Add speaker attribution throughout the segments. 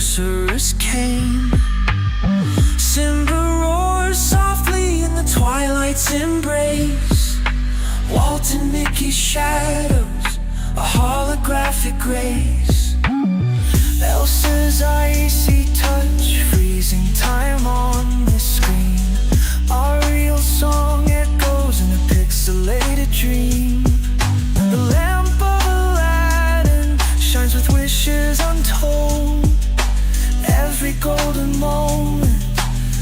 Speaker 1: sorceress came. Simba roars softly in the twilight's embrace. Walt and Mickey's shadows, a holographic grace. Elsa's icy touch, freezing time on the screen. Our real song echoes in a pixelated dream. The lamp of Aladdin shines with wishes untold. Every golden moment,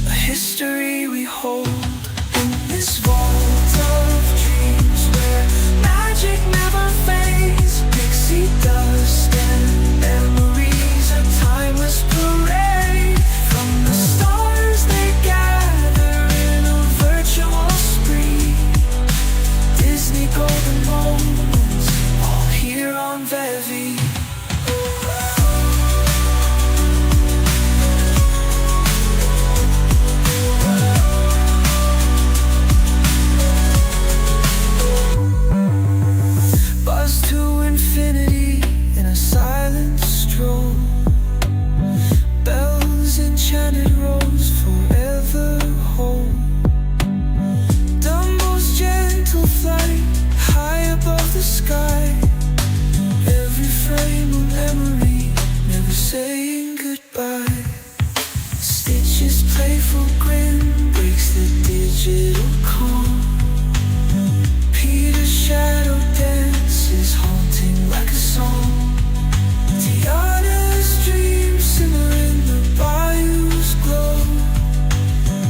Speaker 1: a history we hold. In this vault of dreams where magic never fades, pixie dust and memories, a timeless parade. From the stars they gather in a virtual spree. Disney golden moments, all here on VeVe. Buzz to infinity in a silent stroll. Bells enchanted rose forever whole. Dumbo's gentle flight high above the sky. Every frame of memory, never saying goodbye. Stitch's playful grin breaks the digital calm. Peter's shadow dance is haunting like a song. Tiana's dreams simmer in the bayou's glow.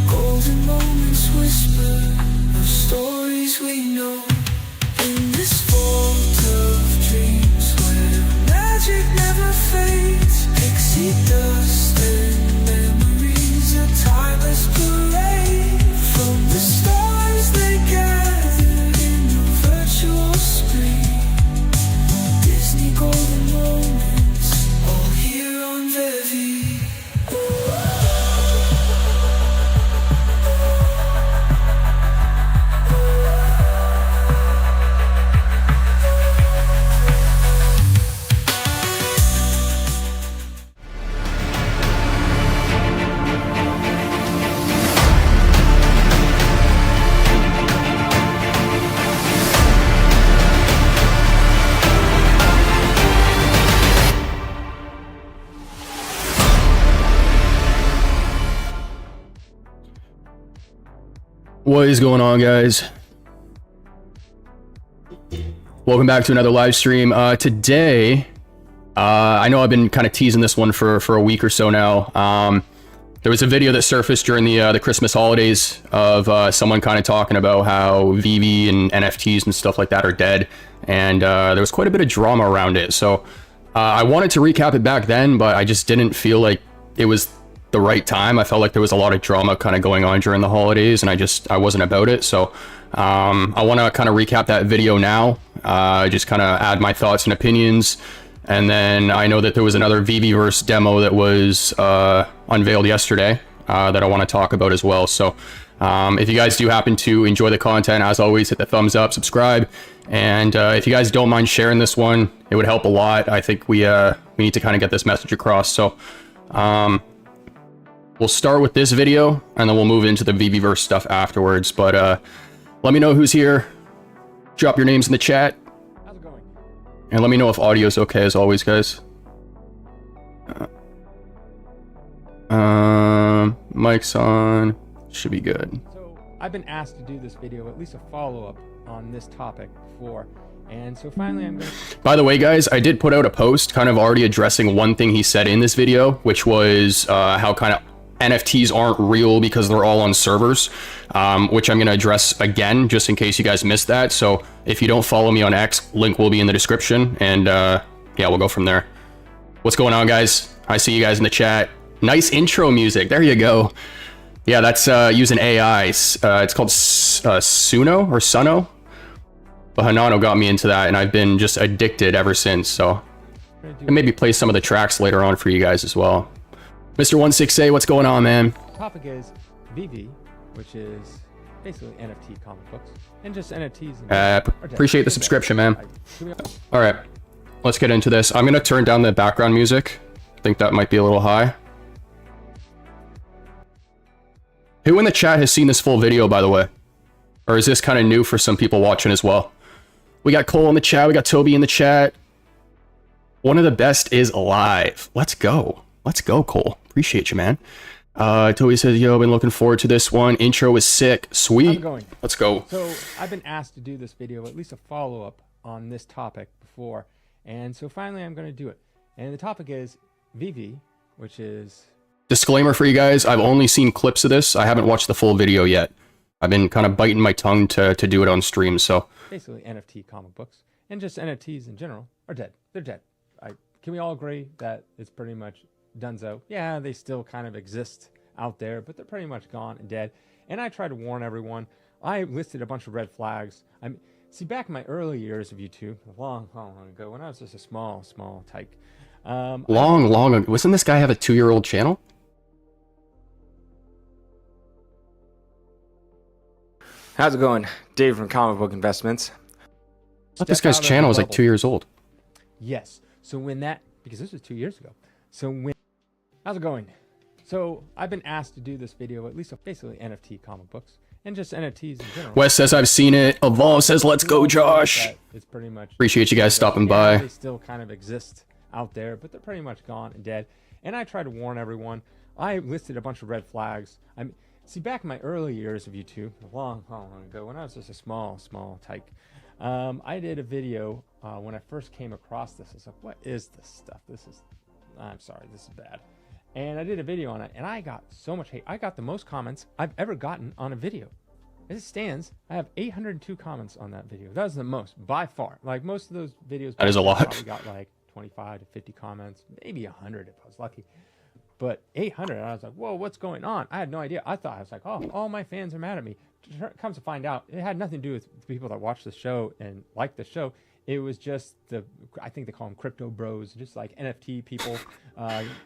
Speaker 1: Golden moments whisper of stories we know. In this vault of dreams where magic never fades, pixie dust and memories, a timeless parade. From the stars they gather in a virtual screen. Disney golden moments, all here on VeVe.
Speaker 2: What is going on, guys? Welcome back to another live stream. Today, I know I've been kind of teasing this one for a week or so now. There was a video that surfaced during the Christmas holidays of someone kind of talking about how VeVe and NFTs and stuff like that are dead, and there was quite a bit of drama around it. So I wanted to recap it back then, but I just didn't feel like it was the right time. I felt like there was a lot of drama kind of going on during the holidays, and I wasn't about it. So I want to kind of recap that video now, just kind of add my thoughts and opinions. And then I know that there was another VeVe Verse demo that was unveiled yesterday that I want to talk about as well. So if you guys do happen to enjoy the content, as always, hit the thumbs up, subscribe, and if you guys don't mind sharing this one, it would help a lot. I think we need to kind of get this message across. So we'll start with this video, and then we'll move into the VeVe Verse stuff afterwards. But let me know who's here. Drop your names in the chat.
Speaker 3: How's it going?
Speaker 2: And let me know if audio's okay, as always, guys. Mic's on. Should be good.
Speaker 3: So I've been asked to do this video, at least a follow-up on this topic before. And so finally I'm going to...
Speaker 2: By the way, guys, I did put out a post kind of already addressing one thing he said in this video, which was how kind of NFTs aren't real because they're all on servers, which I'm going to address again, just in case you guys missed that. So if you don't follow me on X, link will be in the description, and yeah, we'll go from there. What's going on, guys? I see you guys in the chat. Nice intro music. There you go. Yeah, that's using AI. It's called Suno or Suno. But Hanano got me into that, and I've been just addicted ever since. So and maybe play some of the tracks later on for you guys as well. Mr. 16A, what's going on, man?
Speaker 3: The topic is VeVe, which is basically NFT comic books, and just NFTs.
Speaker 2: Appreciate the subscription, man. All right, let's get into this. I'm gonna turn down the background music. think that might be a little high. Who in the chat has seen this full video, by the way? Or is this kind of new for some people watching as well? We got Cole in the chat. We got Toby in the chat. One of the best is alive. Let's go. Let's go, Cole. Appreciate you, man. Toby says, yo, been looking forward to this one. Intro was sick. Sweet. Let's go.
Speaker 3: So I've been asked to do this video, at least a follow-up on this topic before. And so finally I'm going to do it. And the topic is VeVe, which is...
Speaker 2: Disclaimer for you guys. I've only seen clips of this. I haven't watched the full video yet. I've been kind of biting my tongue to do it on stream, so...
Speaker 3: Basically NFT comic books and just NFTs in general are dead. They're dead. Can we all agree that it's pretty much donezo? Yeah, they still kind of exist out there, but they're pretty much gone and dead. And I try to warn everyone. I listed a bunch of red flags. See, back in my early years of YouTube, long ago, when I was just a small tyke.
Speaker 2: Long ago. Wasn't this guy have a 2-year-old channel?
Speaker 4: How's it going? Dave from Comic Book Investments.
Speaker 2: I thought this guy's channel was like 2 years old.
Speaker 3: Yes. So when that, because this was 2 years ago. So when, how's it going? So I've been asked to do this video, at least basically NFT comic books and just NFTs in general.
Speaker 2: Wes says I've seen it. Evolve says let's go, Josh.
Speaker 3: It's pretty much...
Speaker 2: Appreciate you guys stopping by.
Speaker 3: They still kind of exist out there, but they're pretty much gone and dead. And I try to warn everyone. I listed a bunch of red flags. See, back in my early years of YouTube, long ago, when I was just a small tyke, I did a video when I first came across this. I was like, what is this stuff? I'm sorry, this is bad. And I did a video on it, and I got so much hate. I got the most comments I've ever gotten on a video. As it stands, I have 802 comments on that video. That was the most, by far. Like, most of those videos...
Speaker 2: That is a lot.
Speaker 3: I got like 25 to 50 comments, maybe 100 if I was lucky. But 800, I was like, whoa, what's going on? I had no idea. I was like, oh, all my fans are mad at me. Comes to find out, it had nothing to do with the people that watch the show and like the show. It was just I think they call them crypto bros, just like NFT people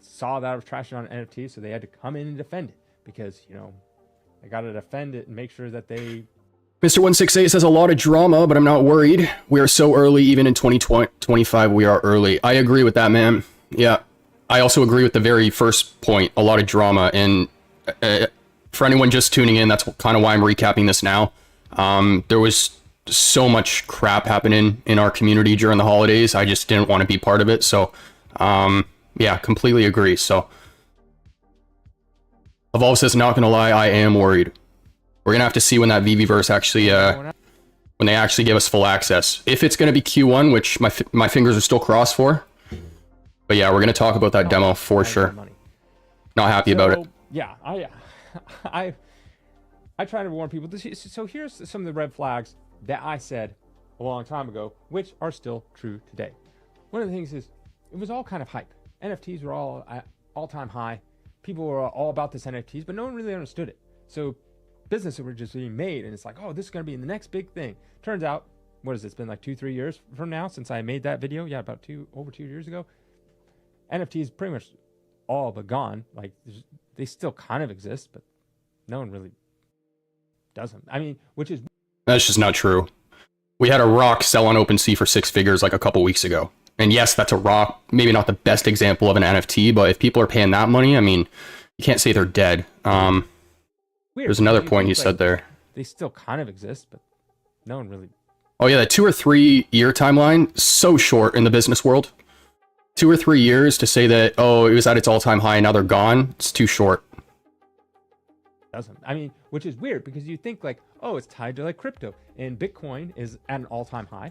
Speaker 3: saw that I was trashing on NFTs, so they had to come in and defend it because, you know, I got to defend it and make sure that they...
Speaker 2: Mr. 168 says a lot of drama, but I'm not worried. We are so early, even in 2025, we are early. I agree with that, man. Yeah. I also agree with the very first point, a lot of drama, and for anyone just tuning in, that's kind of why I'm recapping this now. There was so much crap happening in our community during the holidays. I just didn't want to be part of it, so yeah, completely agree. So Evolve says, not gonna lie, I am worried. We're gonna have to see when that VeVe Verse actually when they actually give us full access. If it's gonna be Q1, which my fingers are still crossed for. But yeah, we're going to talk about that demo for sure. Not happy about it.
Speaker 3: Yeah, I try to warn people. So here's some of the red flags that I said a long time ago, which are still true today. One of the things is, it was all kind of hype. NFTs were all at all-time high. People were all about this NFTs, but no one really understood it. So businesses were just being made, and it's like, oh, this is going to be the next big thing. Turns out, what has it been, like 2-3 years from now since I made that video? Yeah, about over 2 years ago. NFTs pretty much all but gone. Like, they still kind of exist, but no one really does them. I mean, which is...
Speaker 2: That's just not true. We had a rock sell on OpenSea for 6 figures like a couple weeks ago. And yes, that's a rock. Maybe not the best example of an NFT, but if people are paying that money, I mean, you can't say they're dead. There's another point you said there.
Speaker 3: They still kind of exist, but no one really...
Speaker 2: Oh yeah, that 2 or 3 year timeline, so short in the business world. 2 or 3 years to say that, oh, it was at its all-time high and now they're gone, it's too short.
Speaker 3: Doesn't. I mean, which is weird because you think like, oh, it's tied to like crypto, and Bitcoin is at an all-time high.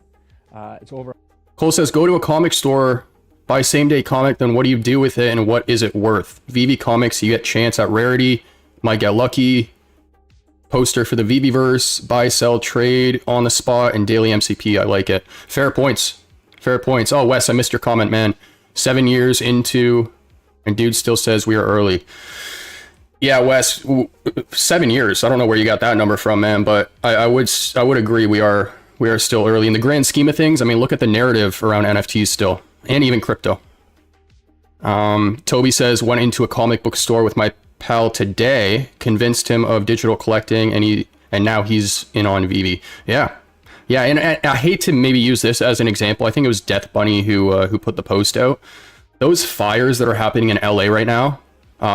Speaker 3: It's over.
Speaker 2: Cole says, go to a comic store, buy same-day comic, then what do you do with it and what is it worth? VeVe Comics, you get chance at rarity, might get lucky. Poster for the VeVe Verse, buy, sell, trade, on the spot, and daily MCP. I like it. Fair points. Fair points. Oh, Wes, I missed your comment, man. 7 years into, and dude still says we are early. Yeah, Wes, 7 years. I don't know where you got that number from, man, but I would agree we are still early in the grand scheme of things. I mean, look at the narrative around NFTs still, and even crypto. Toby says, went into a comic book store with my pal today, convinced him of digital collecting, and now he's in on VeVe. Yeah, and I hate to maybe use this as an example. I think it was Death Bunny who put the post out. those fires that are happening in LA right now,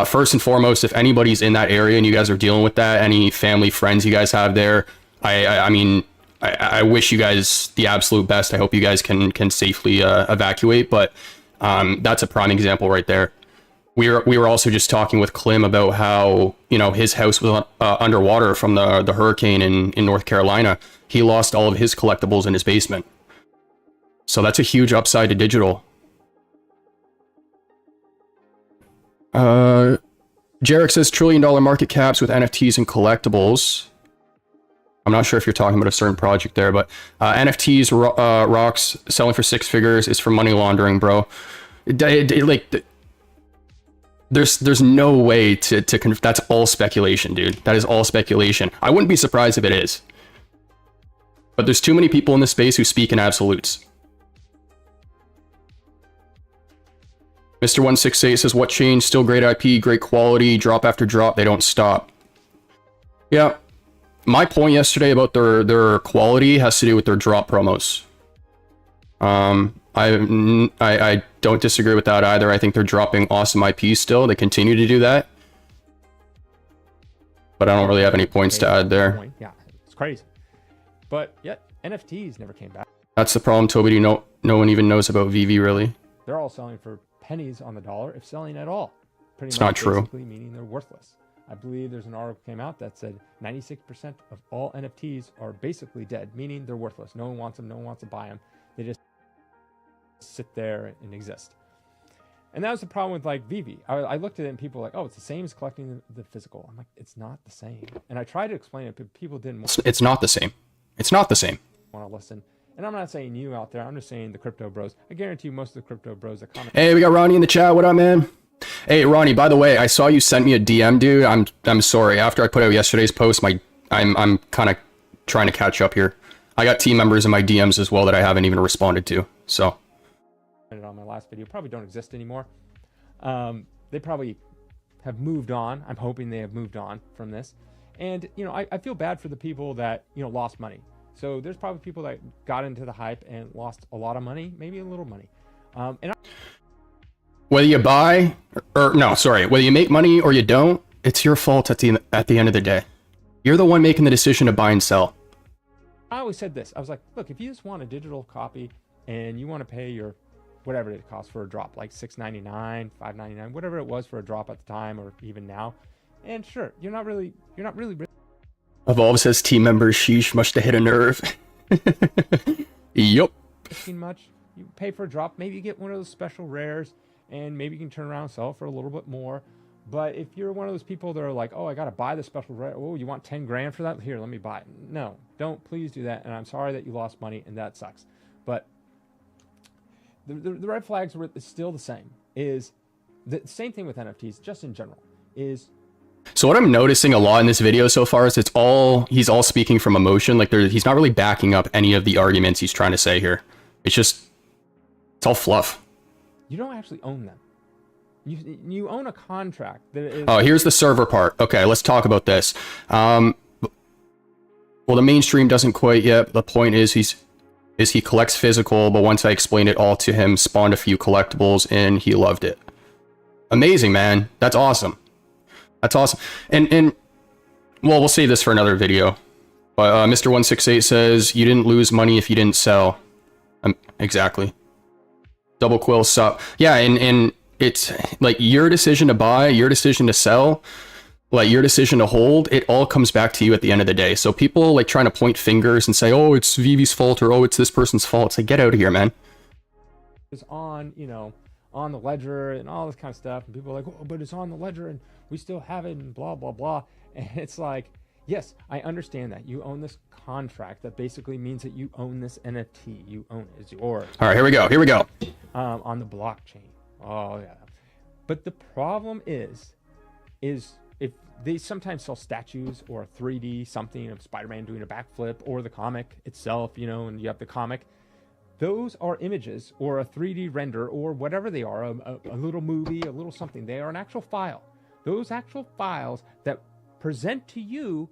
Speaker 2: first and foremost, if anybody's in that area and you guys are dealing with that, any family, friends you guys have there, I mean, I wish you guys the absolute best. I hope you guys can safely evacuate, but that's a prime example right there. We were also just talking with Clem about how, you know, his house was underwater from the hurricane in North Carolina. He lost all of his collectibles in his basement. So that's a huge upside to digital. Jarek says $1 trillion market caps with NFTs and collectibles. I'm not sure if you're talking about a certain project there, but NFTs rocks selling for 6 figures is for money laundering, bro. There's no way to that's all speculation, dude. That is all speculation. I wouldn't be surprised if it is. But there's too many people in this space who speak in absolutes. Mr. 168 says, what changed? Still great IP, great quality, drop after drop, they don't stop. Yeah. My point yesterday about their quality has to do with their drop promos. I don't disagree with that either. I think they're dropping awesome IP still. They continue to do that. But I don't really have any points to add there.
Speaker 3: Yeah, it's crazy. But yet, NFTs never came back.
Speaker 2: That's the problem, Toby. No one even knows about VeVe, really.
Speaker 3: They're all selling for pennies on the dollar, if selling at all. Pretty
Speaker 2: it's
Speaker 3: much
Speaker 2: not true.
Speaker 3: Basically meaning they're worthless. I believe there's an article came out that said 96% of all NFTs are basically dead, meaning they're worthless. No one wants them. No one wants to buy them. They just sit there and exist. And that was the problem with like VeVe. I looked at it and people were like, oh, it's the same as collecting the physical. I'm like, it's not the same. And I tried to explain it, but people didn't want
Speaker 2: It's not the same. It's not the same.
Speaker 3: to listen. And I'm not saying you out there. I'm just saying the crypto bros. I guarantee you most of the crypto bros that comment.
Speaker 2: Hey, we got Ronnie in the chat. What up, man? Hey, Ronnie, by the way, I saw you sent me a DM, dude. I'm sorry. After I put out yesterday's post, I'm kind of trying to catch up here. I got team members in my DMs as well that I haven't even responded to. So
Speaker 3: On my last video, probably don't exist anymore. They probably have moved on. I'm hoping they have moved on from this. And you know, I feel bad for the people that, you know, lost money. So there's probably people that got into the hype and lost a lot of money, maybe a little money.
Speaker 2: whether you buy whether you make money or you don't, it's your fault at the end of the day. You're the one making the decision to buy and sell.
Speaker 3: I always said this. I was like, look, if you just want a digital copy and you want to pay your whatever it costs for a drop, like $6.99, $5.99, whatever it was for a drop at the time or even now, and sure, you're not really
Speaker 2: Evolve says team members, sheesh, must have hit a nerve. Yup.
Speaker 3: risking much. You pay for a drop, maybe you get one of those special rares, and maybe you can turn around and sell for a little bit more. But if you're one of those people that are like, oh, I got to buy the special rare. Oh, you want 10 grand for that? Here, let me buy it. No, don't please do that. And I'm sorry that you lost money, and that sucks. But the red flags were still the same. Is the same thing with NFTs, just in general. Is
Speaker 2: So what I'm noticing a lot in this video so far is he's all speaking from emotion. Like he's not really backing up any of the arguments he's trying to say here. It's all fluff.
Speaker 3: you don't actually own them. You own a contract that is.
Speaker 2: Oh, here's the server part. Okay, let's talk about this. Well, the mainstream doesn't quite yet. The point is he collects physical, but once I explained it all to him, spawned a few collectibles, and he loved it. Amazing, man. That's awesome. That's awesome. And well, we'll save this for another video. But Mr. 168 says, you didn't lose money if you didn't sell. Exactly. Double quill sup. Yeah, and it's like your decision to buy, your decision to sell, like your decision to hold, it all comes back to you at the end of the day. So people like trying to point fingers and say, oh, it's VeVe's fault, or oh, it's this person's fault. It's like, get out of here, man.
Speaker 3: Is on, you know, on the ledger and all this kind of stuff, and people are like, oh, but it's on the ledger and we still have it and blah blah blah. And it's like, yes, I understand that you own this contract that basically means that you own this NFT. You own it. It's yours.
Speaker 2: All right, here we go.
Speaker 3: On the blockchain. Oh yeah. But the problem is if they sometimes sell statues or a 3D something of Spider-Man doing a backflip, or the comic itself, you know, and you have the comic. Those are images or a 3D render or whatever they are, a little movie, a little something. They are an actual file. Those actual files that present to you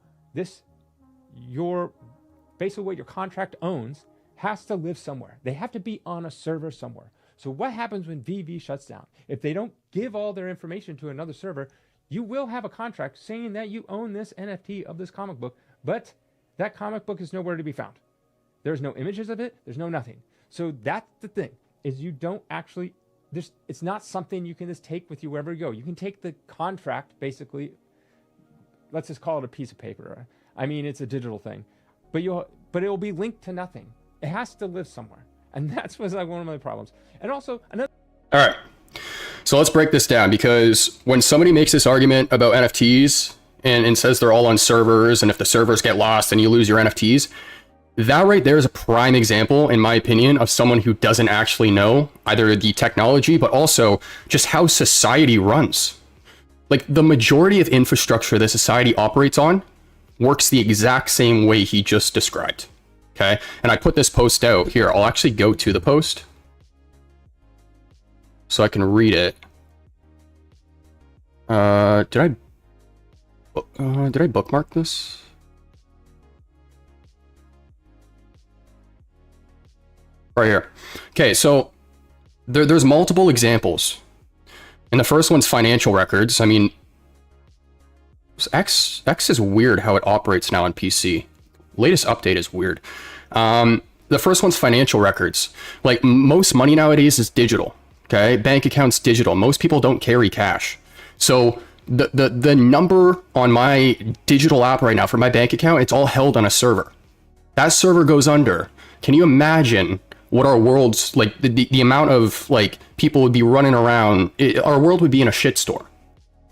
Speaker 3: basically what your contract owns has to live somewhere. They have to be on a server somewhere. So what happens when VeVe shuts down? If they don't give all their information to another server, you will have a contract saying that you own this NFT of this comic book, but that comic book is nowhere to be found. There's no images of it. There's no nothing. So that's the thing, is you don't actually, it's not something you can just take with you wherever you go. You can take the contract, basically, let's just call it a piece of paper. I mean, it's a digital thing, but it will be linked to nothing. It has to live somewhere. And that's what's like one of my problems. And also another.
Speaker 2: All right. So let's break this down, because when somebody makes this argument about NFTs and says they're all on servers, and if the servers get lost and you lose your NFTs, that right there is a prime example, in my opinion, of someone who doesn't actually know either the technology, but also just how society runs. Like, the majority of infrastructure that society operates on works the exact same way he just described. Okay. And I put this post out here. I'll actually go to the post so I can read it. Did I bookmark this? Right here. Okay, so there's multiple examples. And the first one's financial records. I mean, X is weird how it operates now on PC. Latest update is weird. The first one's financial records. Like, most money nowadays is digital. Okay, bank accounts digital. Most people don't carry cash. So the number on my digital app right now for my bank account, it's all held on a server. That server goes under. Can you imagine what our world's like, the amount of like people would be running around? Our world would be in a shitstorm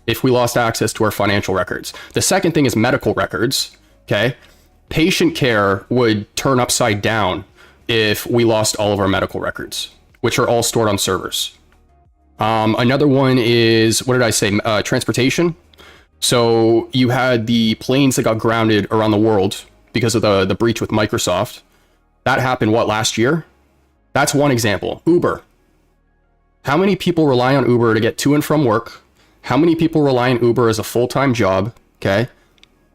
Speaker 2: if we lost access to our financial records. The second thing is medical records. Okay, patient care would turn upside down if we lost all of our medical records, which are all stored on servers. Another one is, what did I say? Transportation. So you had the planes that got grounded around the world because of the breach with Microsoft. That happened, what, last year? That's one example. Uber. How many people rely on Uber to get to and from work? How many people rely on Uber as a full-time job? Okay.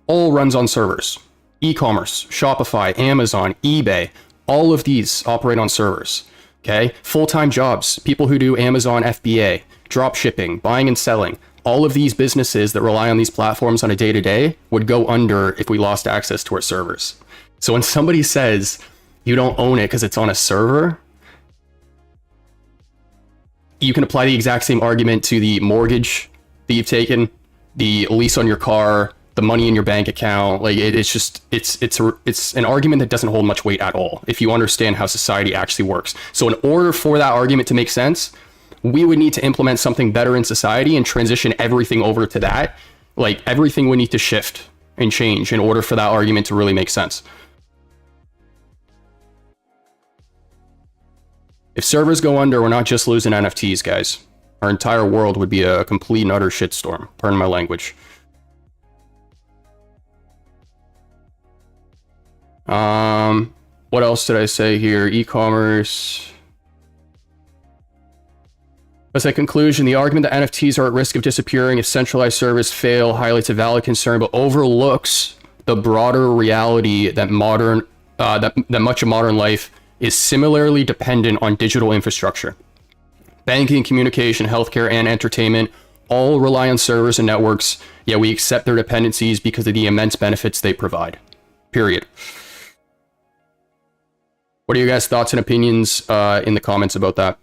Speaker 2: All runs on servers. E-commerce, Shopify, Amazon, eBay, all of these operate on servers. Okay. Full-time jobs, people who do Amazon FBA, drop shipping, buying and selling. All of these businesses that rely on these platforms on a day-to-day would go under if we lost access to our servers. So when somebody says you don't own it because it's on a server, you can apply the exact same argument to the mortgage that you've taken, the lease on your car, the money in your bank account. Like, it's an argument that doesn't hold much weight at all if you understand how society actually works. So in order for that argument to make sense, we would need to implement something better in society and transition everything over to that. Like, everything would need to shift and change in order for that argument to really make sense. If servers go under, we're not just losing NFTs, guys. Our entire world would be a complete and utter shitstorm. Pardon my language. What else did I say here? E-commerce. As a conclusion, the argument that NFTs are at risk of disappearing if centralized servers fail highlights a valid concern, but overlooks the broader reality that that much of modern life is similarly dependent on digital infrastructure. Banking, communication, healthcare, and entertainment all rely on servers and networks, yet we accept their dependencies because of the immense benefits they provide. Period. What are your guys' thoughts and opinions in the comments about that?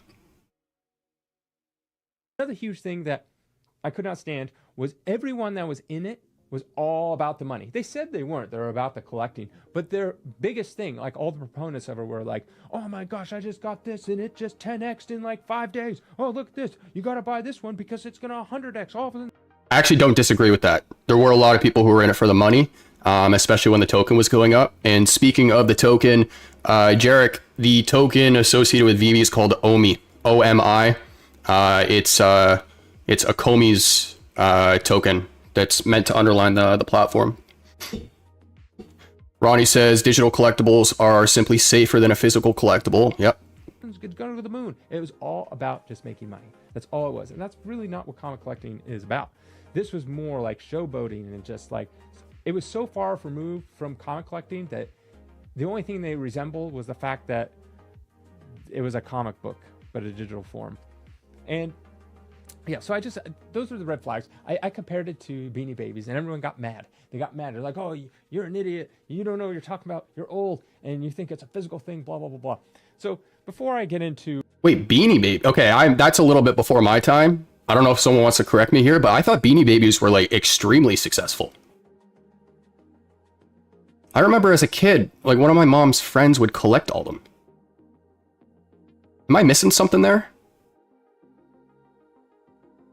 Speaker 3: Another huge thing that I could not stand was everyone that was in it was all about the money. They said they weren't. They were about the collecting. But their biggest thing, like all the proponents of it were like, oh my gosh, I just got this and it just 10x'd in like 5 days. Oh, look at this. You got to buy this one because it's going to 100x. All of a sudden.
Speaker 2: I actually don't disagree with that. There were a lot of people who were in it for the money, especially when the token was going up. And speaking of the token, Jarek, the token associated with VeVe is called OMI. O-M-I. It's a Comey's token that's meant to underline the platform. Ronnie says digital collectibles are simply safer than a physical collectible. Yep.
Speaker 3: It's going to the moon. It was all about just making money. That's all it was. And that's really not what comic collecting is about. This was more like showboating and just like, it was so far removed from comic collecting that the only thing they resembled was the fact that it was a comic book. but a digital form. And yeah, so those are the red flags. I compared it to Beanie Babies, and everyone got mad. They got mad. They're like, oh, you're an idiot. You don't know what you're talking about. You're old, and you think it's a physical thing, blah, blah, blah, blah. So before I get into...
Speaker 2: Wait, Beanie Baby. Okay, that's a little bit before my time. I don't know if someone wants to correct me here, but I thought Beanie Babies were like extremely successful. I remember as a kid, like one of my mom's friends would collect all them. Am I missing something there?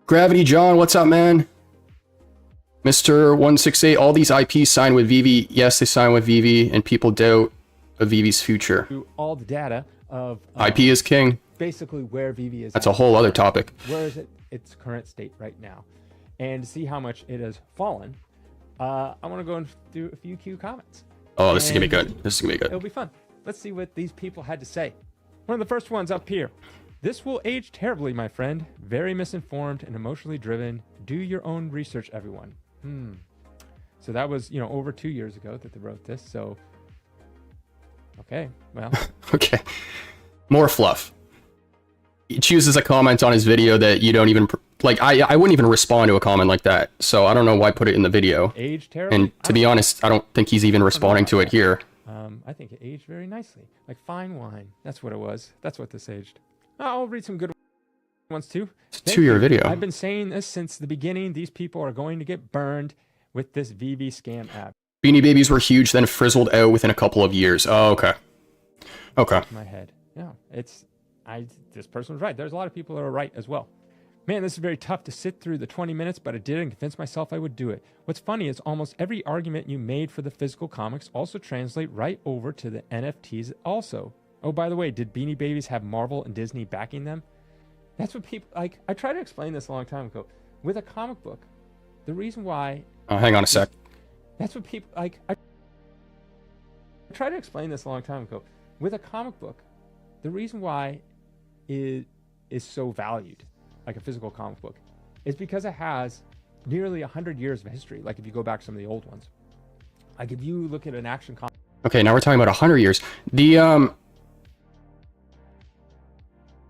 Speaker 2: Gravity John, what's up, man? Mr. 168, all these IPs signed with VeVe. Yes, they signed with VeVe, and people doubt of VeVe's future.
Speaker 3: All the data of...
Speaker 2: IP is king.
Speaker 3: Basically where VeVe is.
Speaker 2: That's a whole other topic.
Speaker 3: Where is it? Its current state right now. And to see how much it has fallen, I want to go and do a few Q comments.
Speaker 2: Oh, this is going to be good. This is going to be good.
Speaker 3: It'll be fun. Let's see what these people had to say. One of the first ones up here. This will age terribly, my friend. Very misinformed and emotionally driven. Do your own research, everyone. So that was, over 2 years ago that they wrote this. So, okay, well.
Speaker 2: Okay. More fluff. He chooses a comment on his video that you don't even... Like, I wouldn't even respond to a comment like that. So I don't know why put it in the video.
Speaker 3: Age terribly?
Speaker 2: And to be honest, I don't think he's even responding to it here.
Speaker 3: I think it aged very nicely. Like fine wine. That's what it was. That's what this aged. I'll read some good ones too.
Speaker 2: It's a 2-year video.
Speaker 3: I've been saying this since the beginning. These people are going to get burned with this VeVe scam app.
Speaker 2: Beanie Babies were huge, then frizzled out within a couple of years. Oh, okay. Okay.
Speaker 3: My head. Yeah, this person was right. There's a lot of people that are right as well. Man, this is very tough to sit through the 20 minutes, but I did and convinced myself I would do it. What's funny is almost every argument you made for the physical comics also translate right over to the NFTs also. Oh, by the way, did Beanie Babies have Marvel and Disney backing them? That's what people like. I tried to explain this a long time ago. With a comic book, the reason why...
Speaker 2: hang on a sec.
Speaker 3: That's what people like. I tried to explain this a long time ago. With a comic book, the reason why it is so valued, like a physical comic book, is because it has nearly 100 years of history. Like if you go back to some of the old ones, like if you look at an action comic.
Speaker 2: Okay, now we're talking about 100 years. The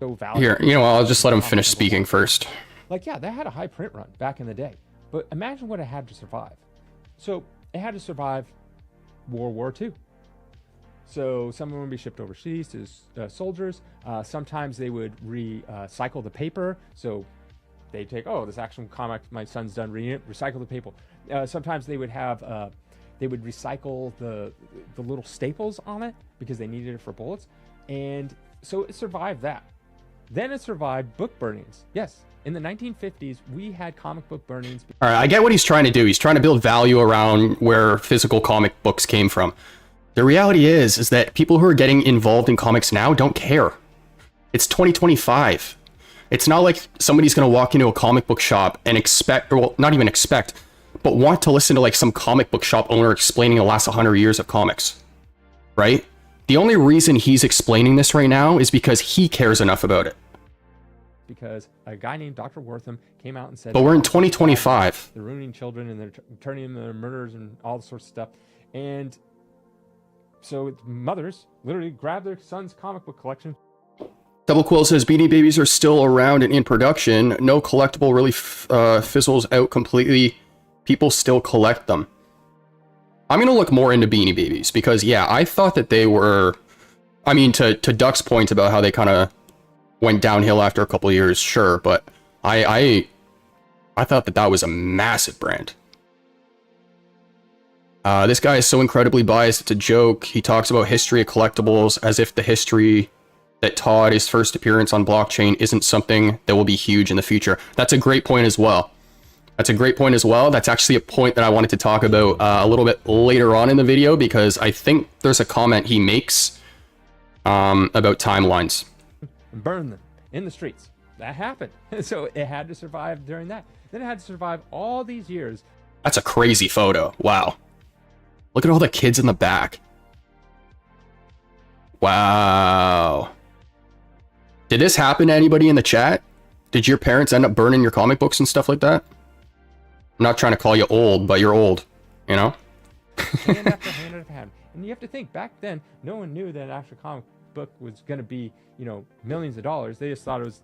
Speaker 3: so valued.
Speaker 2: Here, I'll just let him finish speaking first.
Speaker 3: Like yeah, they had a high print run back in the day, but imagine what it had to survive. So it had to survive World War II. So some of them would be shipped overseas to soldiers. Sometimes they would recycle the paper. So they take, this action comic my son's done reading it, recycle the paper. Sometimes they would have, they would recycle the little staples on it because they needed it for bullets. And so it survived that. Then it survived book burnings. Yes, in the 1950s, we had comic book burnings.
Speaker 2: All right, I get what he's trying to do. He's trying to build value around where physical comic books came from. The reality is that people who are getting involved in comics now don't care. It's 2025. It's not like somebody's going to walk into a comic book shop and expect, or well, not even expect, but want to listen to like some comic book shop owner explaining the last 100 years of comics, right? The only reason he's explaining this right now is because he cares enough about it.
Speaker 3: Because a guy named Dr. Wortham came out and said...
Speaker 2: But we're in 2025.
Speaker 3: They're ruining children and they're turning them into murders and all sorts of stuff. And so mothers literally grab their son's comic book collection.
Speaker 2: Double Quill says, Beanie Babies are still around and in production. No collectible really fizzles out completely. People still collect them. I'm going to look more into Beanie Babies because, yeah, I thought that they were... I mean, to Duck's point about how they kind of went downhill after a couple of years, sure, but I thought that was a massive brand. This guy is so incredibly biased, it's a joke. He talks about history of collectibles as if the history that taught his first appearance on blockchain isn't something that will be huge in the future. That's a great point as well. That's a great point as well. That's actually a point that I wanted to talk about a little bit later on in the video, because I think there's a comment he makes about timelines.
Speaker 3: Burn them in the streets. That happened. So it had to survive during that. Then it had to survive all these years.
Speaker 2: That's a crazy photo. Wow. Look at all the kids in the back. Wow. Did this happen to anybody in the chat? Did your parents end up burning your comic books and stuff like that? I'm not trying to call you old, but you're old, you know?
Speaker 3: Hand after hand after hand. And you have to think, back then, no one knew that an actual comic book was going to be, you know, millions of dollars. They just thought it was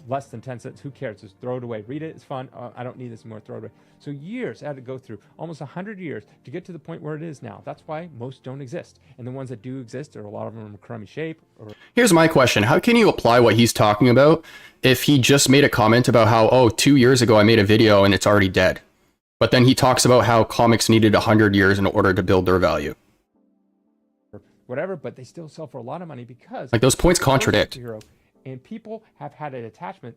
Speaker 3: less than 10 cents. Who cares? Just throw it away. Read it. It's fun. I don't need this anymore. Throw it away. So years I had to go through, almost 100 years to get to the point where it is now. That's why most don't exist. And the ones that do exist, are a lot of them in crummy shape.
Speaker 2: Here's my question. How can you apply what he's talking about if he just made a comment about how, oh, 2 years ago I made a video and it's already dead? But then he talks about how comics needed 100 years in order to build their value.
Speaker 3: Whatever, but they still sell for a lot of money because...
Speaker 2: Like, those points contradict.
Speaker 3: And people have had an attachment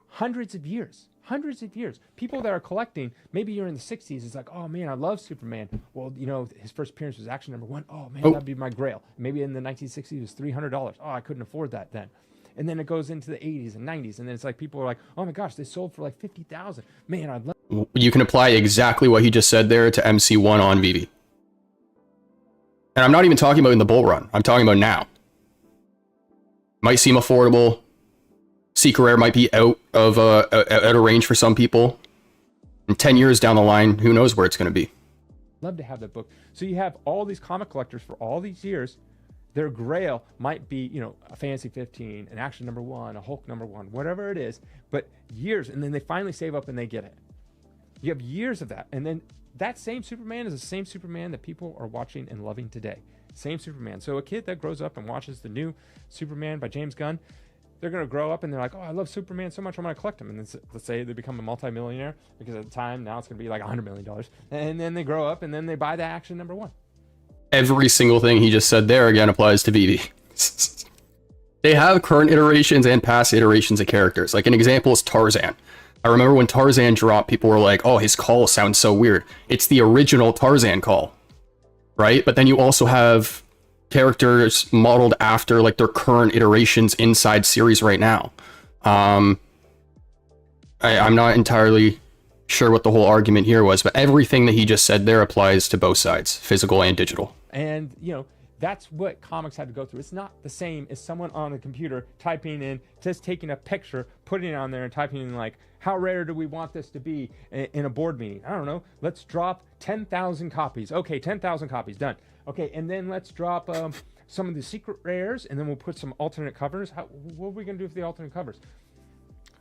Speaker 3: hundreds of years. People that are collecting, maybe you're in the 60s, it's like, oh man, I love Superman. Well, you know, his first appearance was action number 1. Oh man, that'd be my grail. Maybe in the 1960s it was $300. Oh, I couldn't afford that then. And then it goes into the 80s and 90s, and then it's like people are like, oh my gosh, they sold for like 50,000. Man, I'd love...
Speaker 2: You can apply exactly what he just said there to MC1 on VeVe. And I'm not even talking about in the bull run. I'm talking about now. Might seem affordable. Secret Rare might be out of range for some people. And 10 years down the line, who knows where it's going to be.
Speaker 3: Love to have that book. So you have all these comic collectors for all these years. Their grail might be, you know, a Fantasy 15, an Action number 1, a Hulk number 1, whatever it is. But years, and then they finally save up and they get it. You have years of that. And then that same Superman is the same Superman that people are watching and loving today. Same Superman. So a kid that grows up and watches the new Superman by James Gunn, they're going to grow up and they're like, oh, I love Superman so much, I'm going to collect him. And then let's say they become a multimillionaire, because at the time now it's going to be like $100 million. And then they grow up and then they buy the Action number 1. Every
Speaker 2: single thing he just said there again applies to VeVe. They have current iterations and past iterations of characters. Like, an example is Tarzan. I remember when Tarzan dropped, people were like, oh, his call sounds so weird. It's the original Tarzan call, right? But then you also have characters modeled after like their current iterations inside series right now. I'm not entirely sure what the whole argument here was, but everything that he just said there applies to both sides, physical and digital.
Speaker 3: And, you know, that's what comics had to go through. It's not the same as someone on a computer typing in, just taking a picture, putting it on there and typing in like, how rare do we want this to be in a board meeting? I don't know. Let's drop 10,000 copies. Okay, 10,000 copies, done. Okay, and then let's drop some of the secret rares, and then we'll put some alternate covers. What are we going to do with the alternate covers?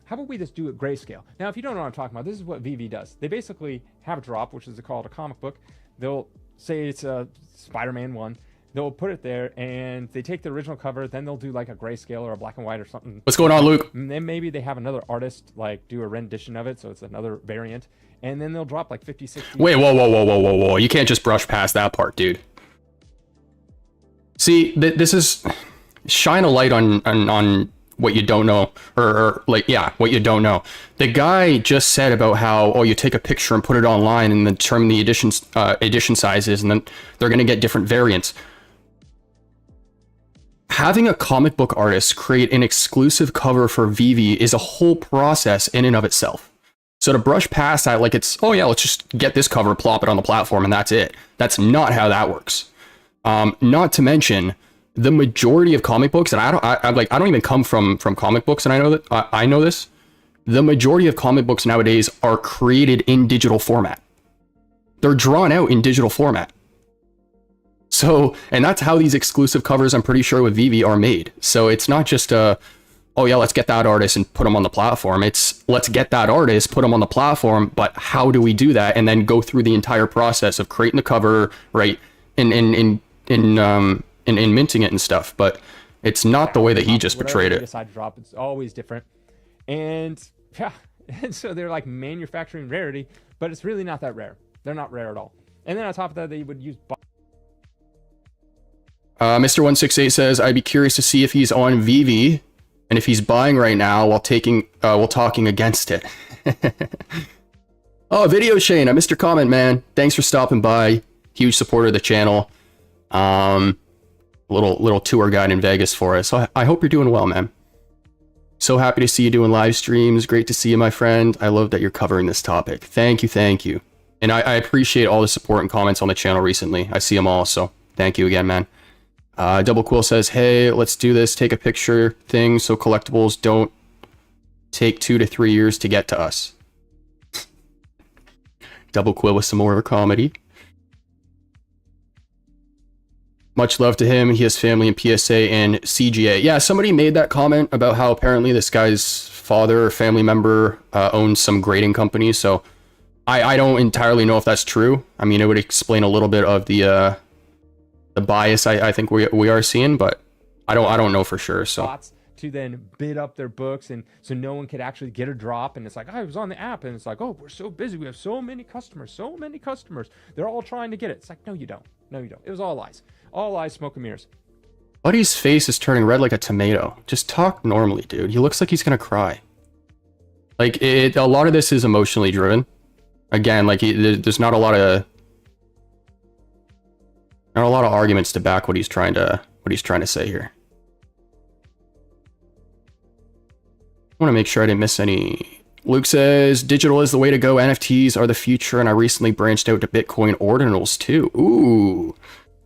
Speaker 3: How about we just do it grayscale? Now, if you don't know what I'm talking about, this is what VeVe does. They basically have a drop, which is called a comic book. They'll say it's a Spider-Man 1. They'll put it there, and they take the original cover, then they'll do like a grayscale or a black and white or something.
Speaker 2: What's going on, Luke?
Speaker 3: And then maybe they have another artist like do a rendition of it, so it's another variant. And then they'll drop like 50, 60.
Speaker 2: Wait, whoa. You can't just brush past that part, dude. See, this is... Shine a light on what you don't know, or like, yeah, what you don't know. The guy just said about how, oh, you take a picture and put it online and then determine the edition sizes, and then they're going to get different variants. Having a comic book artist create an exclusive cover for VeVe is a whole process in and of itself. So to brush past that, like it's, oh yeah, let's just get this cover, plop it on the platform, and that's it. That's not how that works. Not to mention, the majority of comic books, and I don't even come from comic books, and I know that I know this. The majority of comic books nowadays are created in digital format. They're drawn out in digital format. So, and that's how these exclusive covers, I'm pretty sure, with VeVe are made. So it's not just oh yeah, let's get that artist and put them on the platform. It's let's get that artist, put them on the platform, but how do we do that? And then go through the entire process of creating the cover, right? In minting it and stuff. But it's not the way that he just portrayed it.
Speaker 3: Decide to drop, it's always different. And yeah, and so they're like manufacturing rarity, but it's really not that rare. They're not rare at all. And then on top of that, they would use
Speaker 2: Mr. 168 says, I'd be curious to see if he's on VeVe and if he's buying right now while talking against it. Oh, Video Shane, I missed your comment, man. Thanks for stopping by. Huge supporter of the channel. Little tour guide in Vegas for us. So I hope you're doing well, man. So happy to see you doing live streams. Great to see you, my friend. I love that you're covering this topic. Thank you. And I appreciate all the support and comments on the channel recently. I see them all, so thank you again, man. Double Quill says, hey, let's do this. Take a picture thing so collectibles don't take 2 to 3 years to get to us. Double Quill with some more comedy. Much love to him. He has family in PSA and CGA. Yeah, somebody made that comment about how apparently this guy's father or family member owns some grading company. So I don't entirely know if that's true. I mean, it would explain a little bit of the bias I think we are seeing, but I don't know for sure. So
Speaker 3: to then bid up their books, and so no one could actually get a drop. And it's like, I was on the app, and it's like, oh, we're so busy, we have so many customers, they're all trying to get it. It's like, no you don't, it was all lies, smoke and mirrors.
Speaker 2: Buddy's face is turning red like a tomato. Just talk normally, dude. He looks like he's gonna cry. Like, a lot of this is emotionally driven. Again, like, there's not a lot of arguments to back what he's trying to say here. I want to make sure I didn't miss any. Luke says, digital is the way to go. NFTs are the future, and I recently branched out to Bitcoin ordinals too. Ooh,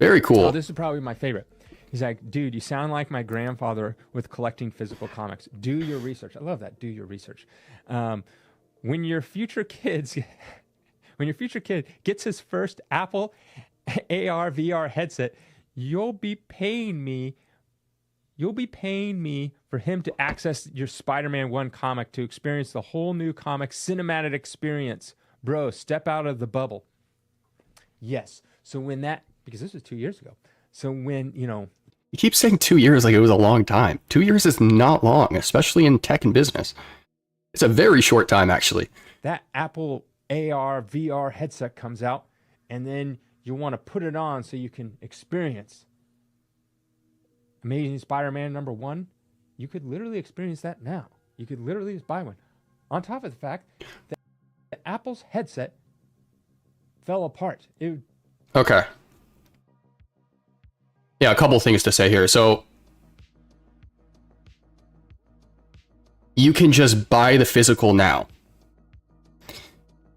Speaker 2: very cool.
Speaker 3: Oh, this is probably my favorite. He's like, dude, you sound like my grandfather with collecting physical comics. Do your research. I love that. Do your research. When your future kid gets his first Apple AR VR headset, you'll be paying me for him to access your Spider-Man 1 comic to experience the whole new comic cinematic experience. Bro, step out of the bubble. Yes. So because this was 2 years ago. So when,
Speaker 2: You keep saying 2 years like it was a long time. 2 years is not long, especially in tech and business. It's a very short time, actually.
Speaker 3: That Apple AR VR headset comes out, and then you want to put it on so you can experience Amazing Spider-Man #1. You could literally experience that now. You could literally just buy one. On top of the fact that Apple's headset fell apart.
Speaker 2: Okay. Yeah, a couple things to say here. So you can just buy the physical now.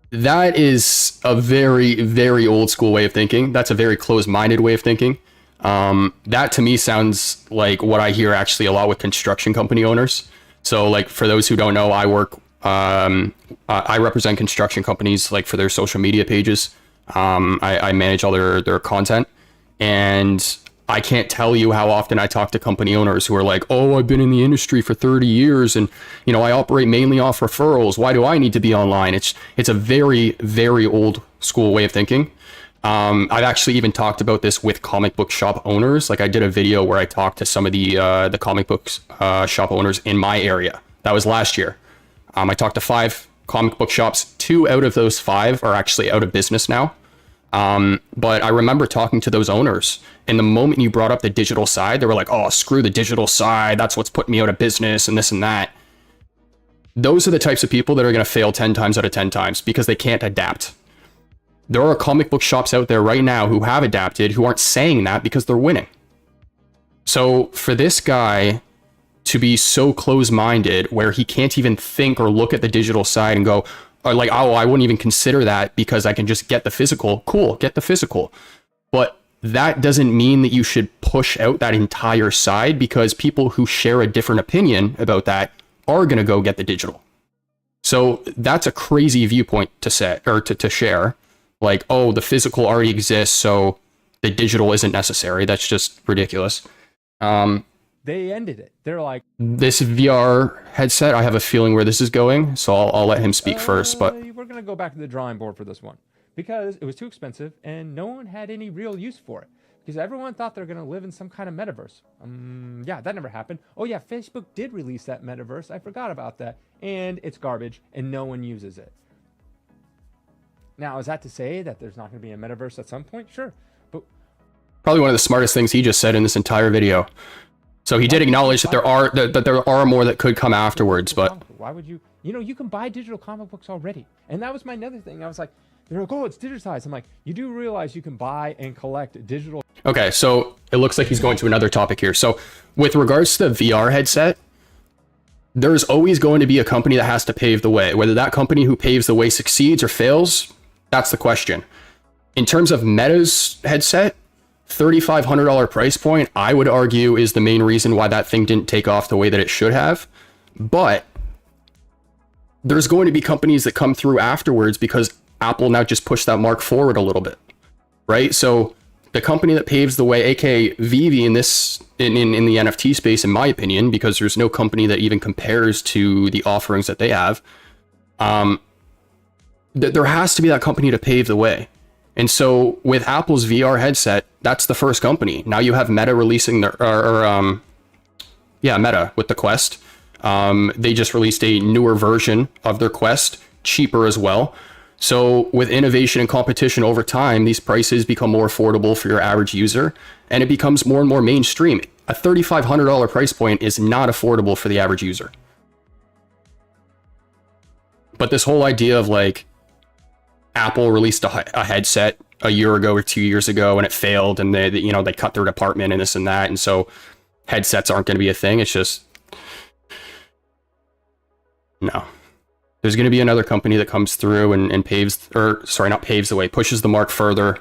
Speaker 2: That is a very, very old school way of thinking. That's a very closed-minded way of thinking. That to me sounds like what I hear actually a lot with construction company owners. So like, for those who don't know, I represent construction companies, like, for their social media pages. I manage all their content, and I can't tell you how often I talk to company owners who are like, oh, I've been in the industry for 30 years and, I operate mainly off referrals. Why do I need to be online? It's a very, very old school way of thinking. I've actually even talked about this with comic book shop owners. Like, I did a video where I talked to some of the comic books shop owners in my area. That was last year. I talked to 5 comic book shops. 2 out of those 5 are actually out of business now. But I remember talking to those owners, and the moment you brought up the digital side, they were like, oh, screw the digital side. That's what's putting me out of business and this and that. Those are the types of people that are going to fail 10 times out of 10 times because they can't adapt. There are comic book shops out there right now who have adapted, who aren't saying that because they're winning. So for this guy to be so close-minded where he can't even think or look at the digital side and go, or like, oh, I wouldn't even consider that because I can just get the physical. Cool, get the physical. But that doesn't mean that you should push out that entire side, because people who share a different opinion about that are going to go get the digital. So that's a crazy viewpoint to set or to share. Like, oh, the physical already exists, so the digital isn't necessary. That's just ridiculous.
Speaker 3: They ended it. They're like,
Speaker 2: this VR headset, I have a feeling where this is going, so I'll let him speak first. But
Speaker 3: we're going to go back to the drawing board for this one, because it was too expensive and no one had any real use for it, because everyone thought they're going to live in some kind of metaverse. Yeah, that never happened. Oh yeah, Facebook did release that metaverse. I forgot about that. And it's garbage and no one uses it. Now, is that to say that there's not going to be a metaverse at some point? Sure. But
Speaker 2: probably one of the smartest things he just said in this entire video. So he did acknowledge that there are more that could come afterwards, but
Speaker 3: why would you? You can buy digital comic books already, and that was my other thing. I was like, they're like, oh, it's digitized. I'm like, you do realize you can buy and collect digital.
Speaker 2: Okay, so it looks like he's going to another topic here. So with regards to the VR headset, there's always going to be a company that has to pave the way. Whether that company who paves the way succeeds or fails, that's the question. In terms of Meta's headset, $3,500 price point, I would argue, is the main reason why that thing didn't take off the way that it should have. But there's going to be companies that come through afterwards because Apple now just pushed that mark forward a little bit, right? So the company that paves the way, aka VeVe, in this in the NFT space, in my opinion, because there's no company that even compares to the offerings that they have. There has to be that company to pave the way. And so with Apple's VR headset, that's the first company. Now you have Meta releasing their Meta with the Quest. They just released a newer version of their Quest, cheaper as well. So with innovation and competition over time, these prices become more affordable for your average user, and it becomes more and more mainstream. A $3,500 price point is not affordable for the average user. But this whole idea of like Apple released a headset a year ago or 2 years ago and it failed, and they cut their department and this and that, and so headsets aren't going to be a thing. It's just, no. There's going to be another company that comes through and pushes the mark further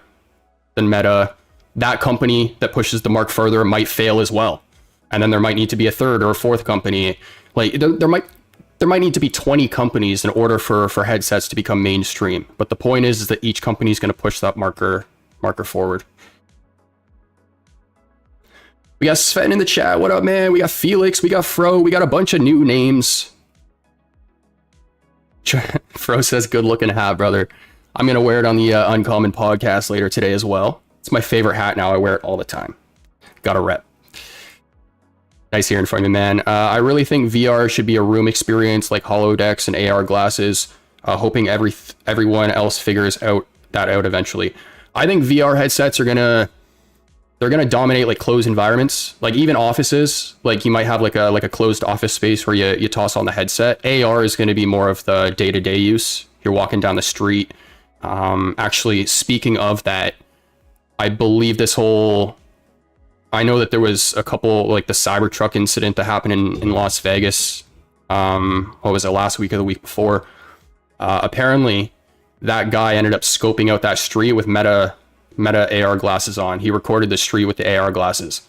Speaker 2: than Meta. That company that pushes the mark further might fail as well. And then there might need to be a third or a fourth company. Like there might need to be 20 companies in order for headsets to become mainstream. But the point is that each company is going to push that marker forward. We got Sven in the chat. What up, man? We got Felix. We got Fro. We got a bunch of new names. Fro says, good looking hat, brother. I'm going to wear it on the Uncommon podcast later today as well. It's my favorite hat now. I wear it all the time. Got a rep. Nice hearing from you, man. I really think VR should be a room experience like holodecks and AR glasses, hoping everyone else figures that out eventually. I think VR headsets are going to dominate like closed environments, like even offices. Like you might have like a closed office space where you toss on the headset. AR is going to be more of the day-to-day use. You're walking down the street. Actually, speaking of that, I believe I know that there was a couple, like the Cybertruck incident that happened in Las Vegas. What was it, last week or the week before? Apparently, that guy ended up scoping out that street with Meta AR glasses on. He recorded the street with the AR glasses.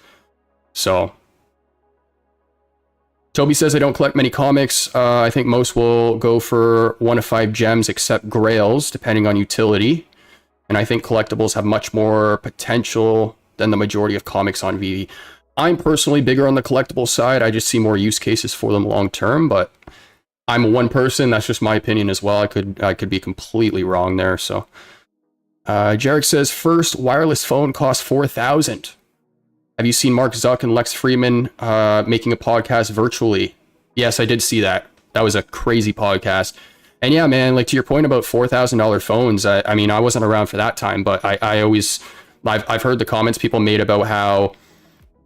Speaker 2: So Toby says, I don't collect many comics. I think most will go for 1 to 5 gems except grails, depending on utility. And I think collectibles have much more potential than the majority of comics on VeVe. I'm personally bigger on the collectible side. I just see more use cases for them long term, but I'm one person. That's just my opinion as well. I could be completely wrong there. So Jarek says, first wireless phone costs $4,000. Have you seen Mark Zuck and Lex Friedman making a podcast virtually? Yes, I did see that. That was a crazy podcast. And yeah, man, like to your point about $4,000 phones, I mean, I wasn't around for that time, but I've heard the comments people made about how,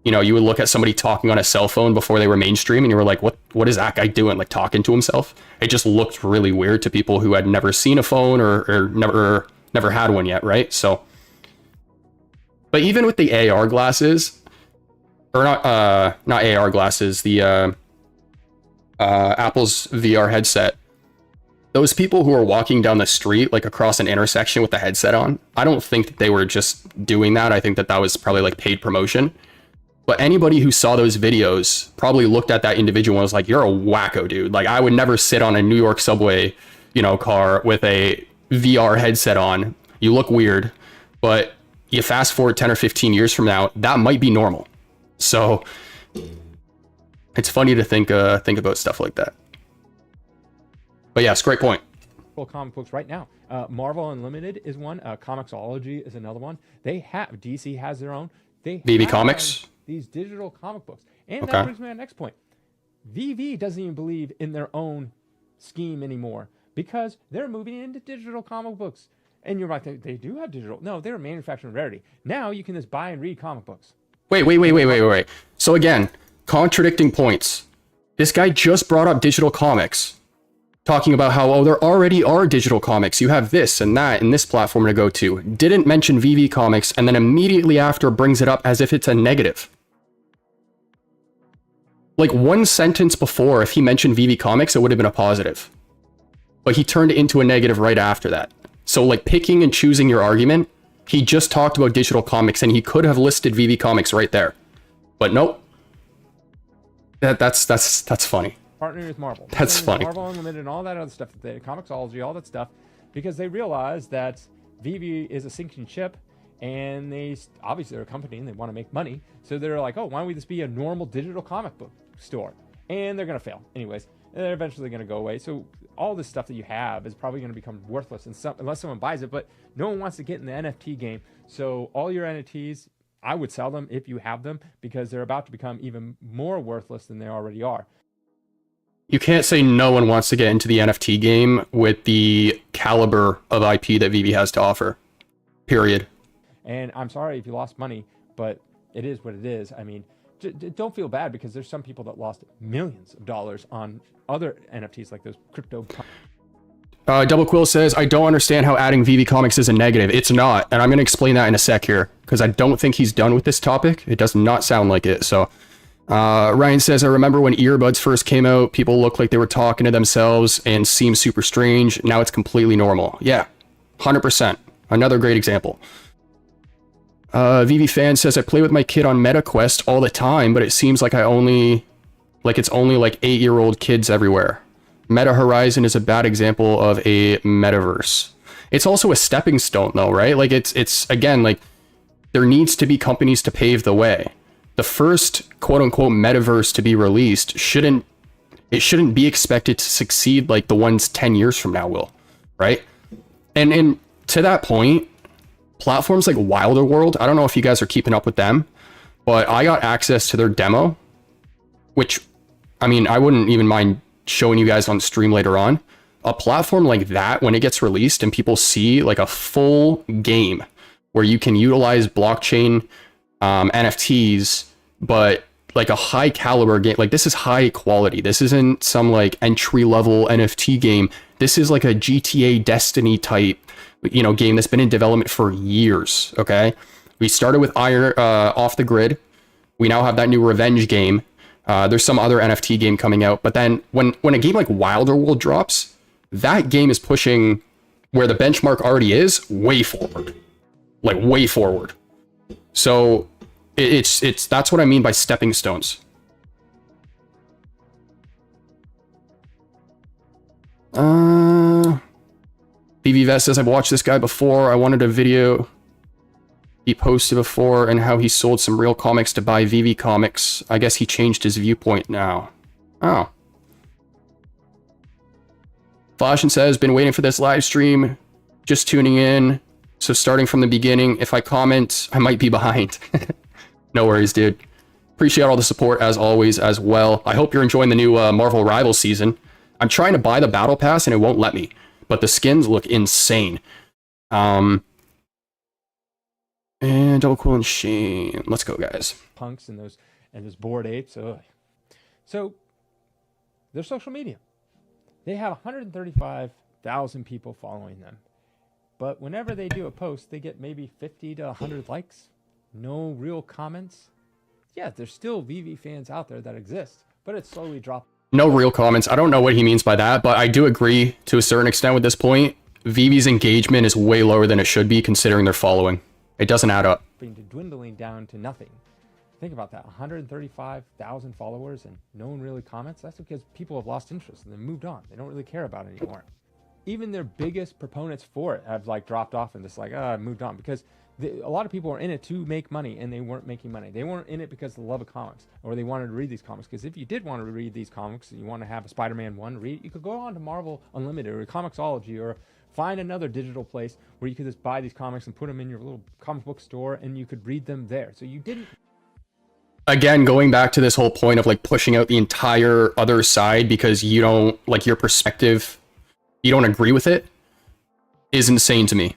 Speaker 2: you would look at somebody talking on a cell phone before they were mainstream and you were like, what is that guy doing? Like talking to himself? It just looked really weird to people who had never seen a phone or never had one yet, right? So, but even with the AR glasses, or not AR glasses, the Apple's VR headset, those people who are walking down the street, like across an intersection with the headset on, I don't think that they were just doing that. I think that was probably like paid promotion. But anybody who saw those videos probably looked at that individual and was like, you're a wacko, dude. Like I would never sit on a New York subway, car with a VR headset on. You look weird, but you fast forward 10 or 15 years from now, that might be normal. So it's funny to think about stuff like that. But yeah, it's a great point.
Speaker 3: Comic books right now. Marvel Unlimited is one. Comixology is another one. DC has their own.
Speaker 2: VeVe Comics?
Speaker 3: These digital comic books. And that brings me to the next point. VeVe doesn't even believe in their own scheme anymore because they're moving into digital comic books. And you're right, they do have digital. No, they're manufacturing Rarity. Now you can just buy and read comic books. Wait.
Speaker 2: So again, contradicting points. This guy just brought up digital comics, talking about how, there already are digital comics. You have this and that and this platform to go to. Didn't mention VeVe Comics, and then immediately after brings it up as if it's a negative. Like one sentence before, if he mentioned VeVe Comics, it would have been a positive. But he turned it into a negative right after that. So like picking and choosing your argument, he just talked about digital comics and he could have listed VeVe Comics right there. But nope. That's funny.
Speaker 3: Partnering with Marvel.
Speaker 2: That's funny.
Speaker 3: Marvel Unlimited and all that other stuff, Comixology, all that stuff, because they realize that VeVe is a sinking ship and obviously they're a company and they want to make money. So they're like, oh, why don't we just be a normal digital comic book store? And they're going to fail. Anyways, they're eventually going to go away. So all this stuff that you have is probably going to become worthless unless someone buys it. But no one wants to get in the NFT game. So all your NFTs, I would sell them if you have them, because they're about to become even more worthless than they already are.
Speaker 2: You can't say no one wants to get into the NFT game with the caliber of IP that VeVe has to offer. Period.
Speaker 3: And I'm sorry if you lost money, but it is what it is. I mean, don't feel bad, because there's some people that lost millions of dollars on other NFTs like those crypto.
Speaker 2: Double Quill says, I don't understand how adding VeVe Comics is a negative. It's not. And I'm going to explain that in a sec here, because I don't think he's done with this topic. It does not sound like it. So Ryan says, I remember when earbuds first came out, people looked like they were talking to themselves and seemed super strange. Now it's completely normal. Yeah, 100%. Another great example. VeVe Fan says, I play with my kid on MetaQuest all the time, but it seems like it's only like 8-year-old kids everywhere. Meta Horizon is a bad example of a metaverse. It's also a stepping stone though, right? Like it's again, like there needs to be companies to pave the way. The first quote unquote metaverse to be released shouldn't be expected to succeed like the ones 10 years from now will, right? And to that point, platforms like Wilder World, I don't know if you guys are keeping up with them, but I got access to their demo, which, I mean, I wouldn't even mind showing you guys on stream later on. A platform like that, when it gets released and people see like a full game where you can utilize blockchain NFTs, but like a high caliber game, like this is high quality. This isn't some like entry level NFT game. This is like a GTA Destiny type, game that's been in development for years. Okay, we started with Iron Off the Grid. We now have that new Revenge game. There's some other NFT game coming out, but then when a game like Wilder World drops, that game is pushing where the benchmark already is way forward, like way forward. So it's that's what I mean by stepping stones. VeVe Verse says, I've watched this guy before. I wanted a video he posted before and how he sold some real comics to buy VeVe Comics. I guess he changed his viewpoint now. Oh. Flashin says, been waiting for this live stream, just tuning in. So starting from the beginning, if I comment, I might be behind. No worries, dude. Appreciate all the support as always as well. I hope you're enjoying the new Marvel Rivals season. I'm trying to buy the Battle Pass and it won't let me, but the skins look insane. And Double Cool and Shane. Let's go, guys.
Speaker 3: Punks and those Bored Apes. Ugh. So their social media. They have 135,000 people following them. But whenever they do a post, they get maybe 50 to 100 likes. No real comments. Yeah, there's still VeVe fans out there that exist, but it's slowly dropping.
Speaker 2: No real comments. I don't know what he means by that, but I do agree to a certain extent with this point. VeVe's engagement is way lower than it should be considering their following. It doesn't add up.
Speaker 3: Dwindling down to nothing. Think about that. 135,000 followers and no one really comments. That's because people have lost interest and they moved on. They don't really care about it anymore. Even their biggest proponents for it have like dropped off and just like, moved on, because a lot of people are in it to make money and they weren't making money. They weren't in it because of the love of comics or they wanted to read these comics. Because if you did want to read these comics and you want to have a Spider-Man 1 read, you could go on to Marvel Unlimited or Comixology or find another digital place where you could just buy these comics and put them in your little comic book store and you could read them there. So you didn't.
Speaker 2: Again, going back to this whole point of like pushing out the entire other side because you don't like your perspective, you don't agree with it, is insane to me.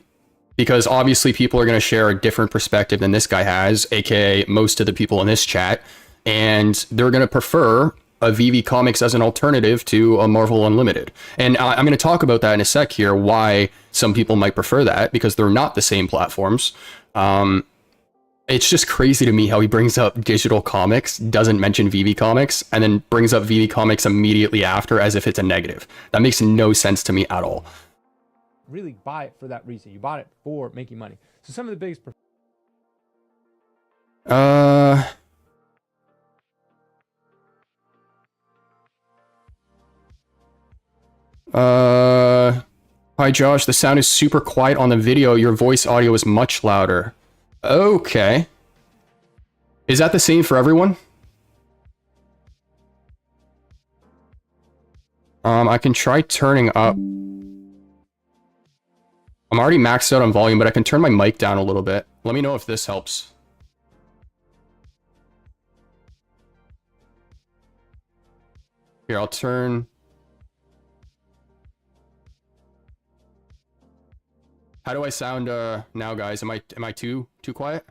Speaker 2: Because obviously people are going to share a different perspective than this guy has, aka most of the people in this chat, and they're going to prefer a VeVe Comics as an alternative to a Marvel Unlimited. And I'm going to talk about that in a sec here, why some people might prefer that, because they're not the same platforms. It's just crazy to me how he brings up digital comics, doesn't mention VeVe Comics, and then brings up VeVe Comics immediately after as if it's a negative. That makes no sense to me at all.
Speaker 3: Really buy it for that reason. You bought it for making money. So some of the biggest
Speaker 2: Hi Josh, the sound is super quiet on the video. Your voice audio is much louder. Okay. Is that the same for everyone? I can try turning up. I'm already maxed out on volume, but I can turn my mic down a little bit. Let me know if this helps. Here, I'll turn. How do I sound now, guys? Am I too quiet?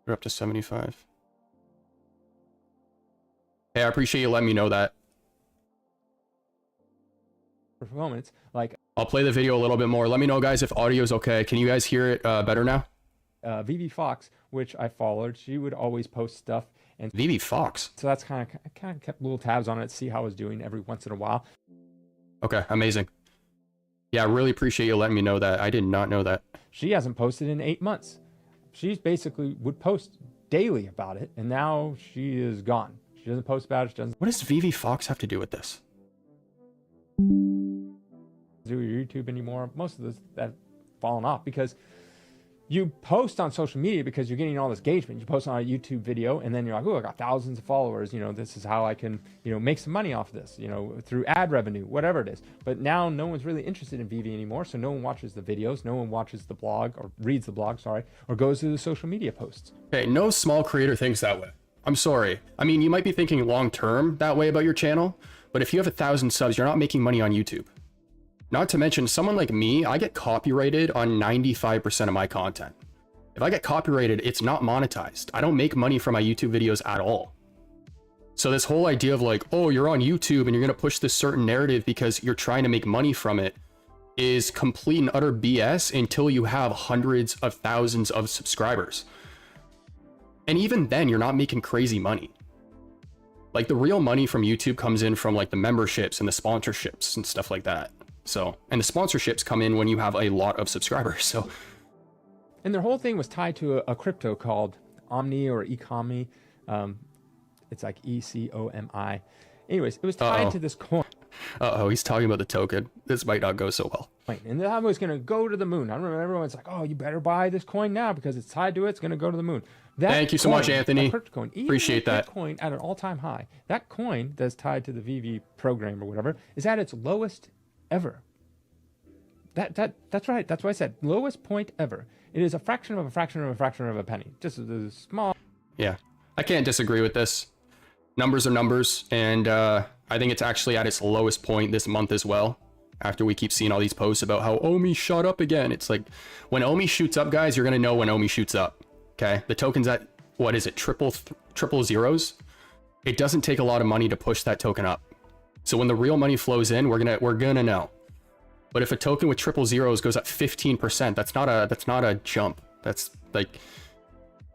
Speaker 2: We're up to 75. Hey, I appreciate you letting me know that.
Speaker 3: For moments, like
Speaker 2: I'll play the video a little bit more. Let me know, guys, if audio is okay. Can you guys hear it better now?
Speaker 3: VeVe Fox, which I followed, she would always post stuff, and
Speaker 2: VeVe Fox.
Speaker 3: so that's kind of kept little tabs on it to see how I was doing every once in a while.
Speaker 2: Okay, amazing. Yeah, I really appreciate you letting me know that. I did not know that.
Speaker 3: She hasn't posted in 8 months. She's basically would post daily about it, and now she is gone. She doesn't post about it. She doesn't
Speaker 2: What does VeVe Fox have to do with this?
Speaker 3: do your YouTube anymore. Most of this that fallen off because you post on social media because you're getting all this engagement. You post on a YouTube video and then you're like, oh, I got thousands of followers. You know, this is how I can, you know, make some money off this, you know, through ad revenue, whatever it is. But now no one's really interested in VeVe anymore. So no one watches the videos, no one watches the blog or reads the blog, sorry, or goes to the social media posts.
Speaker 2: Okay, no small creator thinks that way. I'm sorry. I mean, you might be thinking long term that way about your channel, but if you have 1,000 subs, you're not making money on YouTube. Not to mention, someone like me, I get copyrighted on 95% of my content. If I get copyrighted, it's not monetized. I don't make money from my YouTube videos at all. So this whole idea of like, oh, you're on YouTube and you're going to push this certain narrative because you're trying to make money from it is complete and utter BS until you have hundreds of thousands of subscribers. And even then, you're not making crazy money. Like the real money from YouTube comes in from like the memberships and the sponsorships and stuff like that. So, and the sponsorships come in when you have a lot of subscribers. So,
Speaker 3: and their whole thing was tied to a crypto called Omni or Ecomi. It's like ECOMI. Anyways, it was tied to this coin.
Speaker 2: Uh-oh, he's talking about the token. This might not go so well.
Speaker 3: And that was going to go to the moon. I remember everyone's like, oh, you better buy this coin now because it's tied to it. It's going to go to the moon. That
Speaker 2: Thank you so much, Anthony.
Speaker 3: Coin,
Speaker 2: Appreciate that.
Speaker 3: Coin at an all-time high. That coin that's tied to the VeVe program or whatever is at its lowest ever. That's right. That's what I said. Lowest point ever. It is a fraction of a fraction of a fraction of a penny. Just a small.
Speaker 2: Yeah, I can't disagree with this. Numbers are numbers, and I think it's actually at its lowest point this month as well. After we keep seeing all these posts about how Omi shot up again, it's like when Omi shoots up, guys, you're gonna know when Omi shoots up. Okay, the token's at what is it, triple zeros? It doesn't take a lot of money to push that token up. So when the real money flows in, we're gonna know. But if a token with triple zeros goes up 15%, that's not a jump. That's like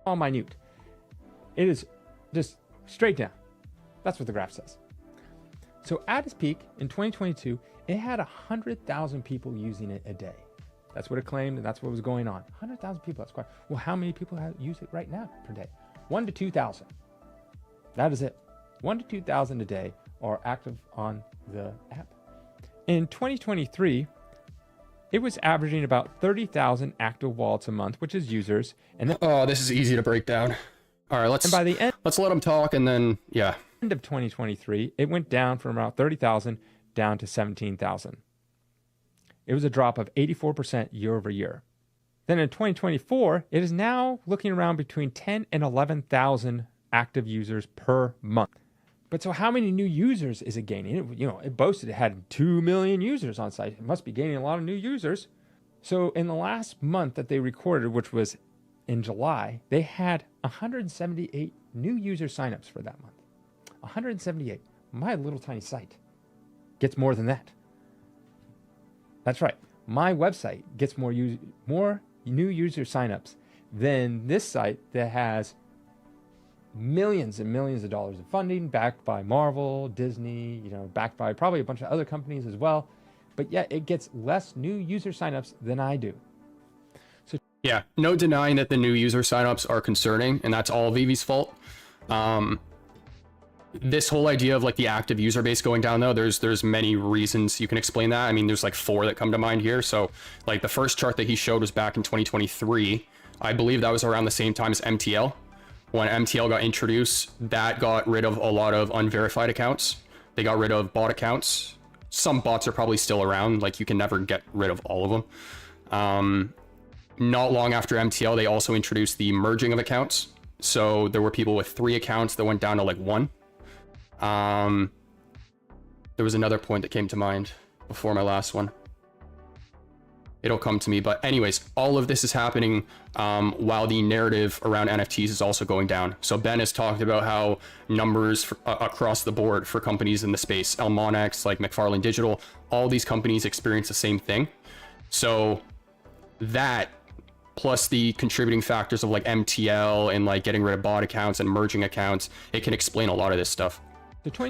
Speaker 3: all minute. It is just straight down. That's what the graph says. So at its peak in 2022, it had 100,000 people using it a day. That's what it claimed, and that's what was going on. 100,000 people. That's quite. Well, how many people use it right now per day? 1 to 2,000. That is it. 1 to 2,000 a day are active on the app. In 2023, it was averaging about 30,000 active wallets a month, which is users. And then,
Speaker 2: oh, this is easy to break down. All right, let's let them talk, and then yeah.
Speaker 3: End of 2023, it went down from about 30,000 down to 17,000. It was a drop of 84% year over year. Then in 2024, it is now looking around between 10 and 11,000 active users per month. But so how many new users is it gaining? It boasted it had 2 million users on site. It must be gaining a lot of new users. So in the last month that they recorded, which was in July, they had 178 new user signups for that month. 178. My little tiny site gets more than that. That's right. My website gets more new user signups than this site that has millions and millions of dollars of funding backed by Marvel, Disney, backed by probably a bunch of other companies as well. But yet it gets less new user signups than I do. So
Speaker 2: yeah, no denying that the new user signups are concerning, and that's all VeVe's fault. this whole idea of like the active user base going down though, there's many reasons you can explain that. I mean, there's like 4 that come to mind here. So like the first chart that he showed was back in 2023. I believe that was around the same time as MTL. When MTL got introduced, that got rid of a lot of unverified accounts. They got rid of bot accounts. Some bots are probably still around, like you can never get rid of all of them. Not long after MTL, they also introduced the merging of accounts. So there were people with 3 accounts that went down to like 1. There was another point that came to mind before my last one. It'll come to me, but anyways, all of this is happening while the narrative around NFTs is also going down. So Ben has talked about how numbers across the board for companies in the space, Elmonex, like McFarlane Digital, all these companies experience the same thing. So that plus the contributing factors of like MTL and like getting rid of bot accounts and merging accounts, it can explain a lot of this stuff.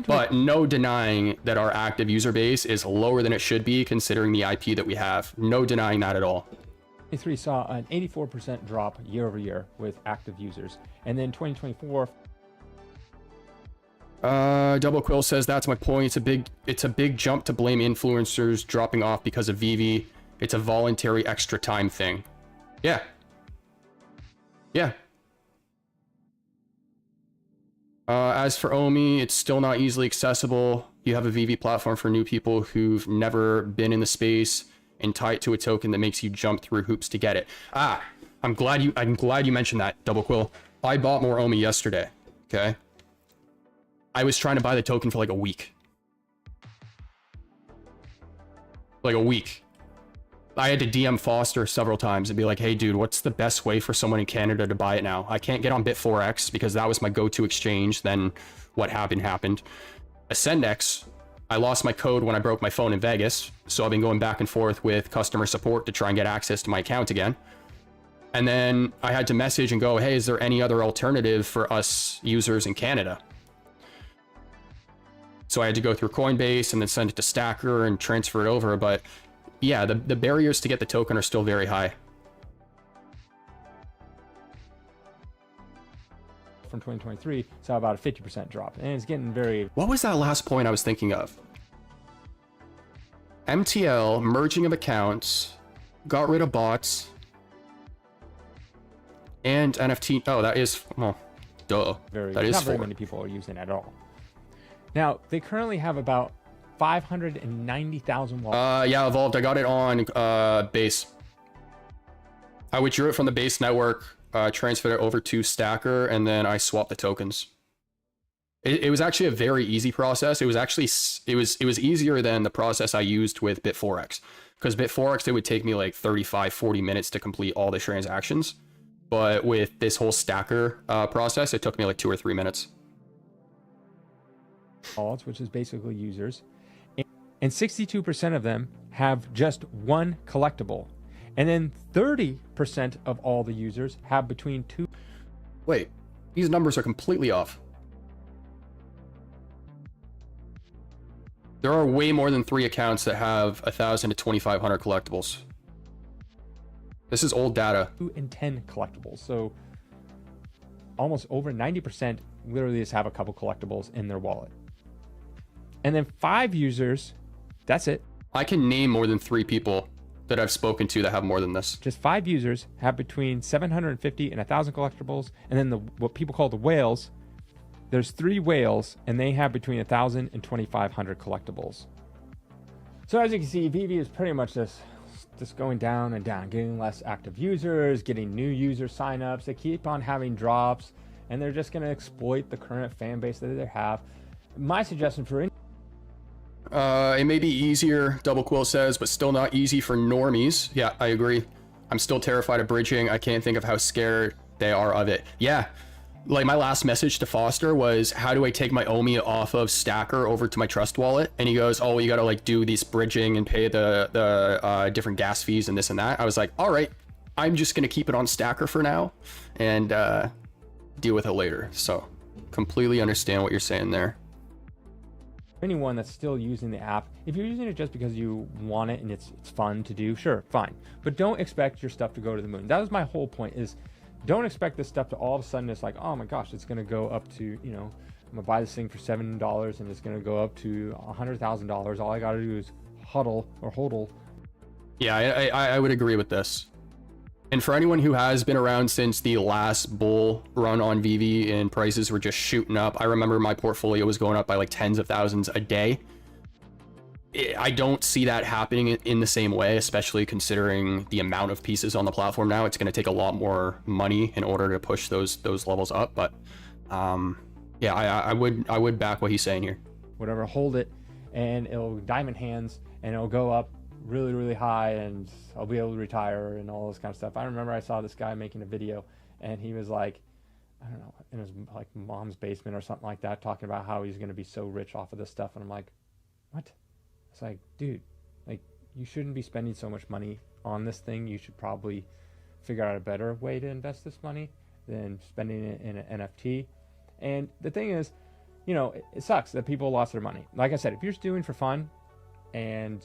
Speaker 2: But no denying that our active user base is lower than it should be considering the IP that we have. No denying that at all.
Speaker 3: 2023 saw an 84% drop year over year with active users. And then 2024.
Speaker 2: Double Quill says that's my point. It's a big jump to blame influencers dropping off because of VeVe. It's a voluntary extra time thing. Yeah. Yeah. As for Omi, it's still not easily accessible. You have a VeVe platform for new people who've never been in the space and tie it to a token that makes you jump through hoops to get it. I'm glad you mentioned that, Double Quill. I bought more Omi yesterday. Okay. I was trying to buy the token for like a week. Like a week. I had to DM Foster several times and be like, hey dude, what's the best way for someone in Canada to buy it now? I can't get on Bit4X because that was my go-to exchange. Then what happened. AscendX, I lost my code when I broke my phone in Vegas. So I've been going back and forth with customer support to try and get access to my account again. And then I had to message and go, hey, is there any other alternative for us users in Canada? So I had to go through Coinbase and then send it to Stacker and transfer it over. But yeah, the barriers to get the token are still very high.
Speaker 3: From 2023, saw about a 50% drop. And it's getting very...
Speaker 2: What was that last point I was thinking of? MTL, merging of accounts, got rid of bots, and NFT. Oh, that is... Well, duh. That is
Speaker 3: not very
Speaker 2: 4.
Speaker 3: many people are using it at all. Now, they currently have about 590,000 wallets.
Speaker 2: Yeah, Evolved. I got it on Base. I withdrew it from the Base network, transferred it over to Stacker, and then I swapped the tokens. It was actually a very easy process. It was actually it was easier than the process I used with Bit4X, because Bit4X it would take me like 35-40 minutes to complete all the transactions, but with this whole Stacker process, it took me like 2 or 3 minutes.
Speaker 3: Wallets, which is basically users. And 62% of them have just one collectible. And then 30% of all the users have between 2.
Speaker 2: Wait, these numbers are completely off. There are way more than 3 accounts that have 1,000 to 2,500 collectibles. This is old data.
Speaker 3: 2 and 10 collectibles. So almost over 90% literally just have a couple collectibles in their wallet. And then 5 users, that's it.
Speaker 2: I can name more than 3 people that I've spoken to that have more than this.
Speaker 3: Just 5 users have between 750 and 1,000 collectibles. And then what people call the whales, there's 3 whales and they have between 1,000 and 2,500 collectibles. So as you can see, VeVe is pretty much just going down and down, getting less active users, getting new user signups. They keep on having drops and they're just going to exploit the current fan base that they have. My suggestion for
Speaker 2: it may be easier, Double Quill says, but still not easy for normies. Yeah, I agree. I'm still terrified of bridging. I can't think of how scared they are of it. Yeah, like my last message to Foster was, how do I take my Omi off of Stacker over to my Trust wallet? And he goes, oh, you gotta like do this bridging and pay the different gas fees and this and that. I was like, all right, I'm just gonna keep it on Stacker for now and deal with it later. So completely understand what you're saying there.
Speaker 3: Anyone that's still using the app, if you're using it just because you want it and it's fun to do, sure, fine. But don't expect your stuff to go to the moon. That was my whole point, is don't expect this stuff to all of a sudden it's like, oh my gosh, it's gonna go up to, you know, I'm gonna buy this thing for $7 and it's gonna go up to $100,000. All I gotta do is hodl.
Speaker 2: Yeah, I would agree with this. And for anyone who has been around since the last bull run on VeVe and prices were just shooting up, I remember my portfolio was going up by like tens of thousands a day. I don't see that happening in the same way, especially considering the amount of pieces on the platform now. It's going to take a lot more money in order to push those levels up. But yeah, I would back what he's saying here.
Speaker 3: Whatever, hold it, and it'll diamond hands, and it'll go up really high, and I'll be able to retire and all this kind of stuff. I remember I saw this guy making a video, and he was like, I don't know, in his like mom's basement or something like that, talking about how he's going to be so rich off of this stuff. And I'm like, what? It's like, dude, like, you shouldn't be spending so much money on this thing. You should probably figure out a better way to invest this money than spending it in an NFT. And the thing is, you know, it sucks that people lost their money. Like I said, if you're just doing for fun and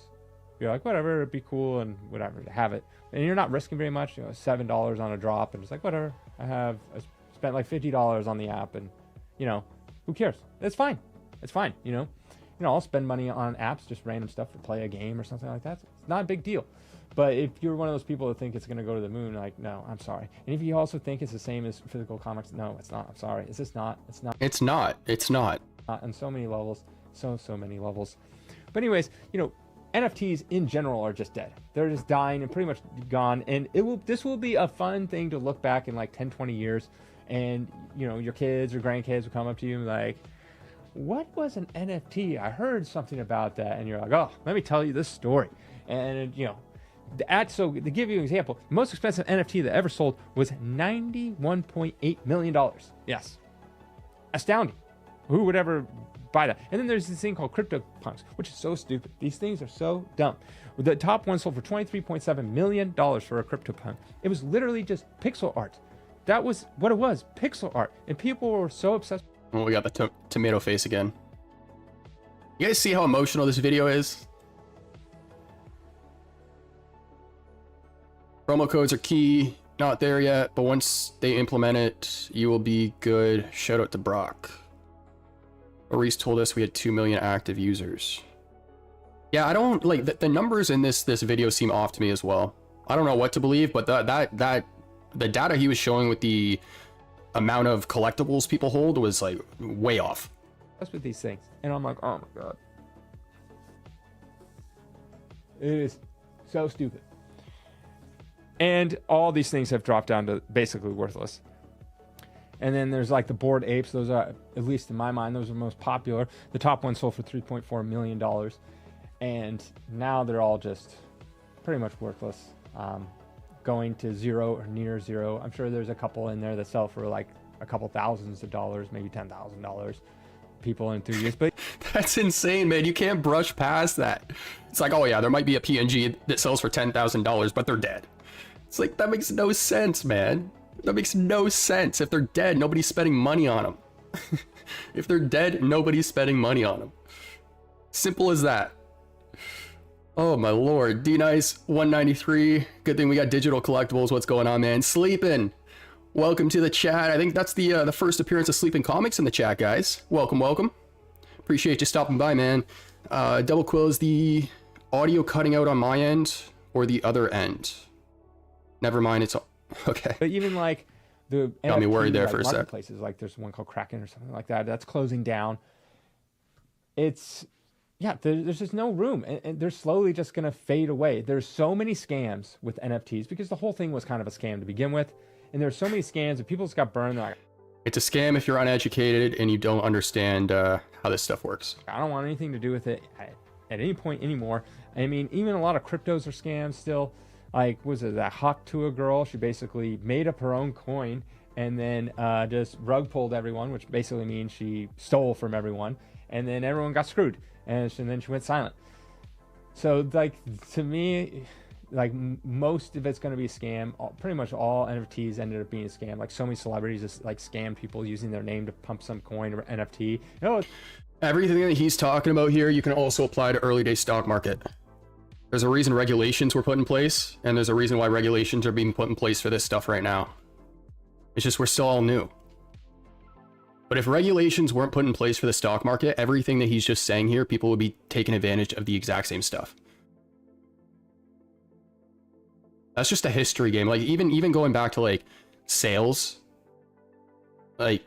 Speaker 3: you're like, whatever, it'd be cool and whatever to have it, and you're not risking very much, you know, $7 on a drop, and it's like, whatever, I spent like $50 on the app, and you know, who cares? It's fine, you know, I'll spend money on apps, just random stuff, to play a game or something like that. It's not a big deal. But if you're one of those people that think it's going to go to the moon, like, no, I'm sorry. And if you also think it's the same as physical comics, no, it's not. I'm sorry. It's just not.
Speaker 2: It's not.
Speaker 3: On so many levels, so many levels. But anyways, you know, NFTs in general are just dead. They're just dying and pretty much gone. And this will be a fun thing to look back in like 10, 20 years. And, you know, your kids or grandkids will come up to you and be like, what was an NFT? I heard something about that. And you're like, oh, let me tell you this story. And, you know, so to give you an example, the most expensive NFT that ever sold was $91.8 million. Yes. Astounding. Who would ever buy that? And then there's this thing called CryptoPunks, which is so stupid. These things are so dumb. The top one sold for $23.7 million for a CryptoPunk. It was literally just pixel art. That was what it was, pixel art. And people were so obsessed.
Speaker 2: Oh, we got the tomato face again. You guys see how emotional this video is? Promo codes are key. Not there yet, but once they implement it, you will be good. Shout out to Brock. Maurice told us we had 2 million active users. Yeah, I don't like the numbers in this video seem off to me as well. I don't know what to believe, but the data he was showing with the amount of collectibles people hold was like way off.
Speaker 3: That's with these things, and I'm like, oh my god, it is so stupid. And all these things have dropped down to basically worthless. And then there's like the Bored Apes. Those are, at least in my mind, those are most popular. The top one sold for $3.4 million. And now they're all just pretty much worthless. Going to zero or near zero. I'm sure there's a couple in there that sell for like a couple thousands of dollars, maybe $10,000. People in 3 years. But
Speaker 2: that's insane, man. You can't brush past that. It's like, oh yeah, there might be a PNG that sells for $10,000, but they're dead. It's like, that makes no sense, man. That makes no sense. If they're dead, nobody's spending money on them. If they're dead, nobody's spending money on them. Simple as that. Oh my lord. D-Nice 193. Good thing we got digital collectibles. What's going on, man? Sleeping. Welcome to the chat. I think that's the first appearance of Sleeping Comics in the chat, guys. Welcome. Appreciate you stopping by, man. Double Quill, is the audio cutting out on my end or the other end? Never mind, it's all okay.
Speaker 3: But even like the
Speaker 2: got me worried there for a sec.
Speaker 3: Marketplaces, like there's one called Kraken or something like that, that's closing down. It's, yeah, there's just no room, and they're slowly just gonna fade away. There's so many scams with NFTs because the whole thing was kind of a scam to begin with, and there's so many scams and people just got burned. Like,
Speaker 2: it's a scam if you're uneducated and you don't understand how this stuff works.
Speaker 3: I don't want anything to do with it at any point anymore. I mean, even a lot of cryptos are scams still. Like, was it that Hawk to a girl? She basically made up her own coin and then just rug pulled everyone, which basically means she stole from everyone, and then everyone got screwed, and then she went silent. So, like, to me, like, most of it's going to be a scam. Pretty much all NFTs ended up being a scam. Like, so many celebrities just like scam people using their name to pump some coin or NFT. You know,
Speaker 2: everything that he's talking about here, you can also apply to early day stock market. There's a reason regulations were put in place, and there's a reason why regulations are being put in place for this stuff right now. It's just we're still all new. But if regulations weren't put in place for the stock market, everything that he's just saying here, people would be taking advantage of the exact same stuff. That's just a history game. Like even going back to like sales, like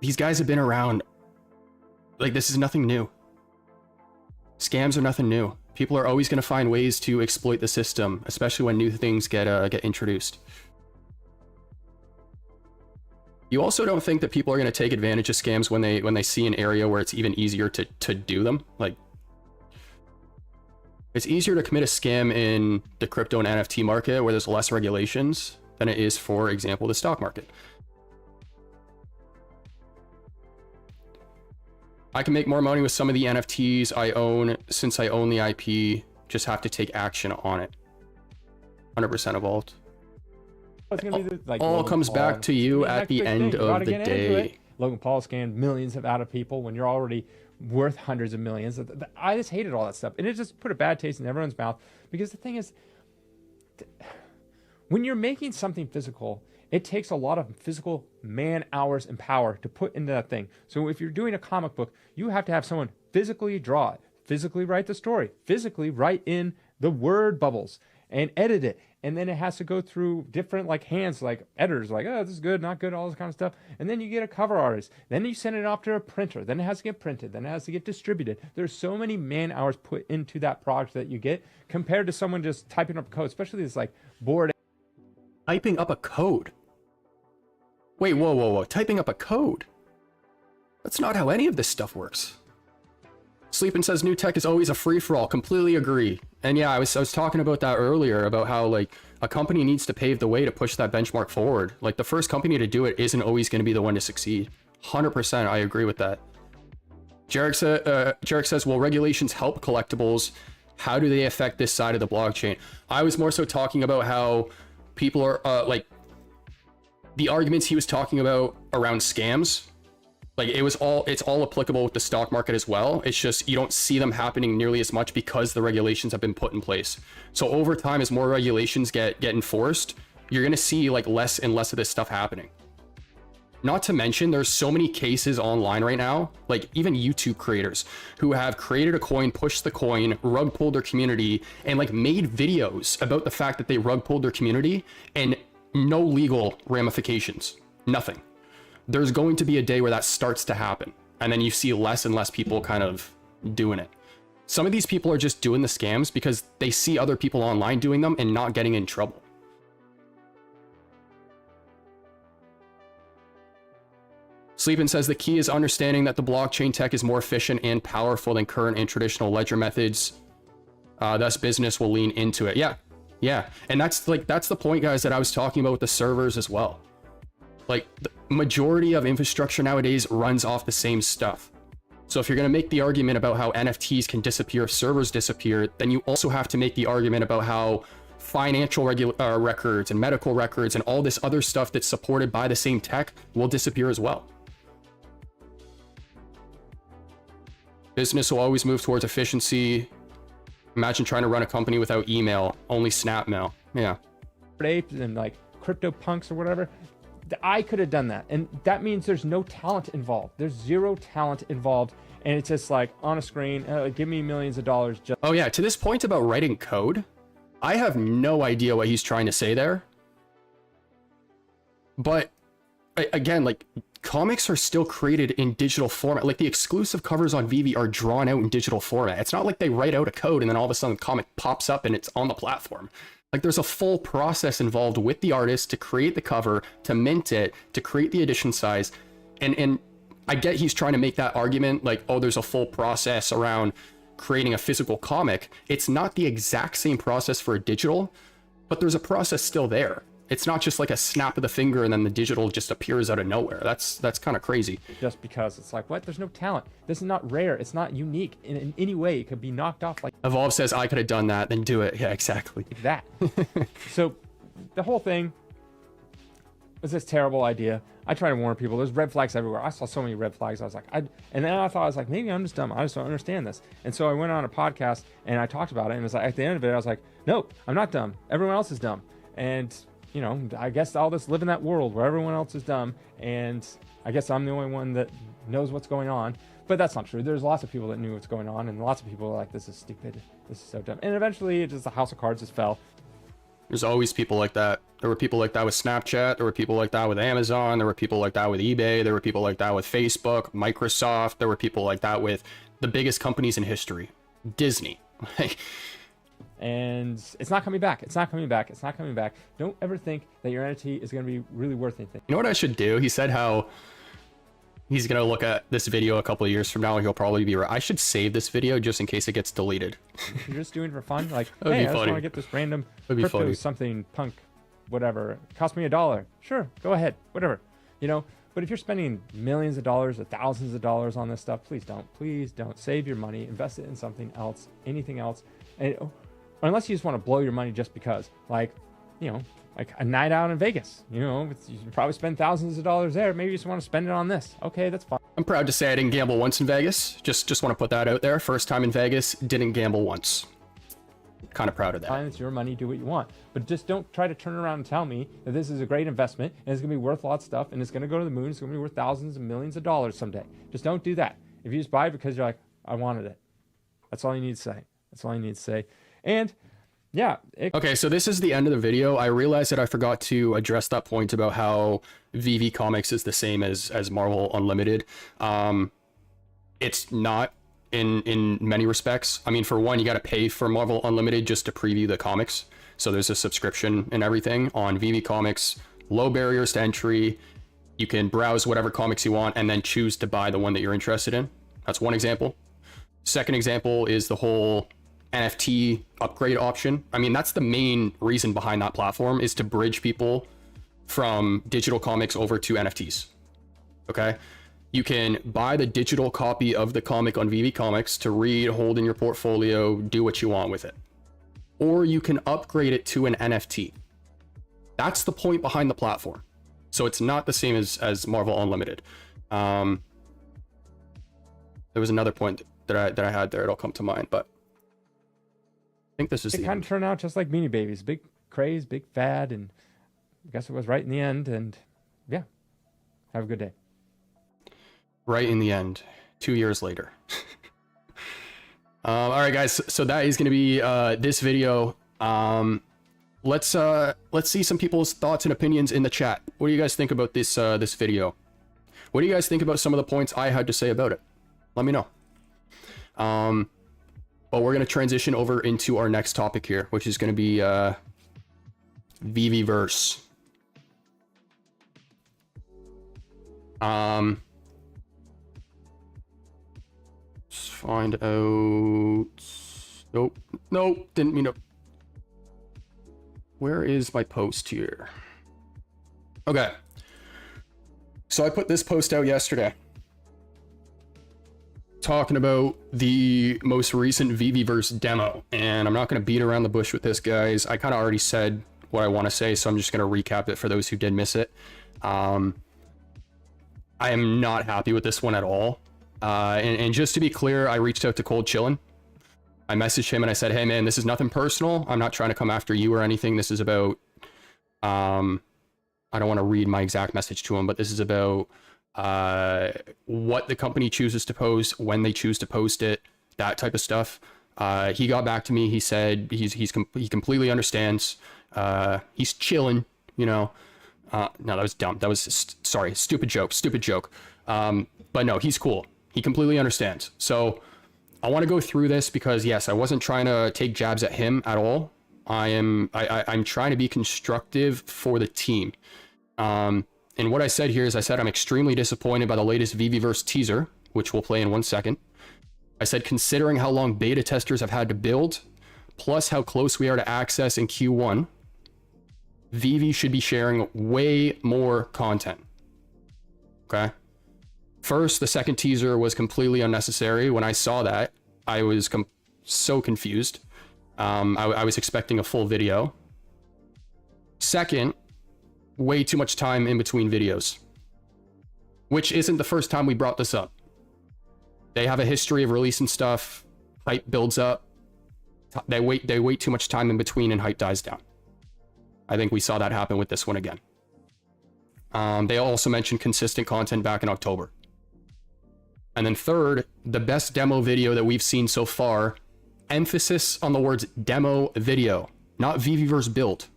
Speaker 2: these guys have been around. Like this is nothing new. Scams are nothing new. People are always going to find ways to exploit the system, especially when new things get introduced. You also don't think that people are going to take advantage of scams when they see an area where it's even easier to do them? Like, it's easier to commit a scam in the crypto and NFT market where there's less regulations than it is, for example, the stock market. I can make more money with some of the NFTs I own since I own the IP. Just have to take action on it. 100% evolved.
Speaker 3: It's gonna be the, like,
Speaker 2: All
Speaker 3: Logan
Speaker 2: comes
Speaker 3: Paul.
Speaker 2: back to you
Speaker 3: It's the
Speaker 2: at
Speaker 3: next
Speaker 2: the
Speaker 3: big
Speaker 2: end
Speaker 3: thing. You gotta
Speaker 2: of the
Speaker 3: get into
Speaker 2: day.
Speaker 3: it. Logan Paul scammed millions out of people when you're already worth hundreds of millions. I just hated all that stuff, and it just put a bad taste in everyone's mouth. Because the thing is, when you're making something physical, it takes a lot of physical man hours and power to put into that thing. So if you're doing a comic book, you have to have someone physically draw it, physically write the story, physically write in the word bubbles, and edit it. And then it has to go through different like hands, like editors, like, oh, this is good, not good, all this kind of stuff. And then you get a cover artist. Then you send it off to a printer. Then it has to get printed. Then it has to get distributed. There's so many man hours put into that product that you get compared to someone just typing up code, especially this like board.
Speaker 2: Typing up a code. Wait, whoa. Typing up a code. That's not how any of this stuff works. Sleepin says new tech is always a free-for-all. Completely agree. And yeah, I was talking about that earlier, about how like a company needs to pave the way to push that benchmark forward. Like the first company to do it isn't always going to be the one to succeed. 100%, I agree with that. Jarek says, will regulations help collectibles? How do they affect this side of the blockchain? I was more so talking about how people are like the arguments he was talking about around scams. Like it's all applicable with the stock market as well. It's just you don't see them happening nearly as much because the regulations have been put in place. So over time, as more regulations get enforced, you're gonna see like less and less of this stuff happening. Not to mention, there's so many cases online right now, like even YouTube creators who have created a coin, pushed the coin, rug pulled their community, and like made videos about the fact that they rug pulled their community, and no legal ramifications, nothing. There's going to be a day where that starts to happen, and then you see less and less people kind of doing it. Some of these people are just doing the scams because they see other people online doing them and not getting in trouble. Sleepin says the key is understanding that the blockchain tech is more efficient and powerful than current and traditional ledger methods. Thus business will lean into it. Yeah. And that's the point, guys, that I was talking about with the servers as well. Like the majority of infrastructure nowadays runs off the same stuff. So if you're going to make the argument about how NFTs can disappear if servers disappear, then you also have to make the argument about how financial records and medical records and all this other stuff that's supported by the same tech will disappear as well. Business will always move towards efficiency. Imagine trying to run a company without email, only Snapmail. Yeah.
Speaker 3: Apes and like crypto punks or whatever. I could have done that, and that means there's no talent involved. There's zero talent involved, and it's just like on a screen, give me millions of dollars. Just
Speaker 2: oh yeah, to this point about writing code, I have no idea what he's trying to say there. But again, like comics are still created in digital format. Like the exclusive covers on VeVe are drawn out in digital format. It's not like they write out a code and then all of a sudden the comic pops up and it's on the platform. Like there's a full process involved with the artist to create the cover, to mint it, to create the edition size. And I get he's trying to make that argument like, oh, there's a full process around creating a physical comic. It's not the exact same process for a digital, but there's a process still there. It's not just like a snap of the finger and then the digital just appears out of nowhere. That's kind of crazy.
Speaker 3: Just because it's like, what? There's no talent. This is not rare. It's not unique in any way. It could be knocked off like
Speaker 2: Evolve says, I could have done that, then do it. Yeah, exactly.
Speaker 3: that. So the whole thing was this terrible idea. I try to warn people. There's red flags everywhere. I saw so many red flags. I was like, and then I thought, I was like, maybe I'm just dumb. I just don't understand this. And so I went on a podcast and I talked about it. And it was like, at the end of it, I was like, no, I'm not dumb. Everyone else is dumb. And you know, I guess I'll just live in that world where everyone else is dumb, and I guess I'm the only one that knows what's going on. But that's not true. There's lots of people that knew what's going on, and lots of people are like, this is stupid, this is so dumb. And eventually, it just, the house of cards just fell.
Speaker 2: There's always people like that. There were people like that with Snapchat. There were people like that with Amazon. There were people like that with eBay. There were people like that with Facebook, Microsoft. There were people like that with the biggest companies in history, Disney.
Speaker 3: And it's not coming back. It's not coming back. It's not coming back. Don't ever think that your NFT is going to be really worth anything.
Speaker 2: You know what I should do? He said how he's going to look at this video a couple of years from now and he'll probably be right. I should save this video just in case it gets deleted.
Speaker 3: You're just doing it for fun. Like,
Speaker 2: That'd
Speaker 3: hey,
Speaker 2: be
Speaker 3: I just
Speaker 2: funny.
Speaker 3: want to get this random
Speaker 2: That'd be
Speaker 3: crypto
Speaker 2: funny.
Speaker 3: something punk, whatever. It cost me $1. Sure, go ahead, whatever. You know, but if you're spending millions of dollars or thousands of dollars on this stuff, please don't. Please don't. Save your money. Invest it in something else, anything else. And unless you just want to blow your money just because, like, you know, like a night out in Vegas, you know, you can probably spend thousands of dollars there. Maybe you just want to spend it on this. Okay, that's fine.
Speaker 2: I'm proud to say I didn't gamble once in Vegas. Just want to put that out there. First time in Vegas, didn't gamble once. Kind of proud of that.
Speaker 3: Fine, it's your money, do what you want. But just don't try to turn around and tell me that this is a great investment and it's going to be worth lots of stuff and it's going to go to the moon. It's going to be worth thousands and millions of dollars someday. Just don't do that. If you just buy it because you're like, I wanted it. That's all you need to say. That's all you need to say. And yeah.
Speaker 2: Okay, so this is the end of the video. I realized that I forgot to address that point about how VeVe Comics is the same as Marvel Unlimited. It's not in many respects. I mean, for one, you got to pay for Marvel Unlimited just to preview the comics. So there's a subscription and everything. On VeVe Comics, low barriers to entry. You can browse whatever comics you want and then choose to buy the one that you're interested in. That's one example. Second example is the whole NFT upgrade option. I mean, that's the main reason behind that platform, is to bridge people from digital comics over to NFTs. Okay? You can buy the digital copy of the comic on VeVe Comics to read, hold in your portfolio, do what you want with it. Or you can upgrade it to an NFT. That's the point behind the platform. So it's not the same as Marvel Unlimited. There was another point that I had there. It'll come to mind, but I think this is
Speaker 3: it kind of turned out just like Beanie Babies. Big craze, big fad, and I guess it was right in the end. And yeah, have a good day.
Speaker 2: Right in the end, 2 years later. All right, guys. So that is going to be this video. Let's see some people's thoughts and opinions in the chat. What do you guys think about this this video? What do you guys think about some of the points I had to say about it? Let me know. But we're going to transition over into our next topic here, which is going to be VeVe Verse. Let's find out. Nope, didn't mean to. Where is my post here? Okay. So I put this post out yesterday, talking about the most recent VeVe Verse demo, and I'm not going to beat around the bush with this, guys. I kind of already said what I want to say, so I'm just going to recap it for those who did miss it. I am not happy with this one at all. And just to be clear, I reached out to Cold Chillin'. I messaged him and I said, hey man, this is nothing personal. I'm not trying to come after you or anything. This is about, I don't want to read my exact message to him, but this is about what the company chooses to post, when they choose to post it, that type of stuff. He got back to me. He said he completely understands. He's chilling, you know. No, that was dumb. That was, sorry, stupid joke. But no, he's cool. He completely understands. So I want to go through this because yes, I wasn't trying to take jabs at him at all. I'm trying to be constructive for the team. And what I said here is I said, I'm extremely disappointed by the latest VeVe Verse teaser, which we'll play in 1 second. I said, considering how long beta testers have had to build, plus how close we are to access in Q1, VeVe should be sharing way more content. Okay. First, the second teaser was completely unnecessary. When I saw that, I was so confused. I was expecting a full video. Second, way too much time in between videos, which isn't the first time we brought this up. They have a history of releasing stuff, hype builds up, they wait too much time in between and hype dies down. I think we saw that happen with this one again. They also mentioned consistent content back in October. And then third, the best demo video that we've seen so far, emphasis on the words demo video, not VeVe Verse build.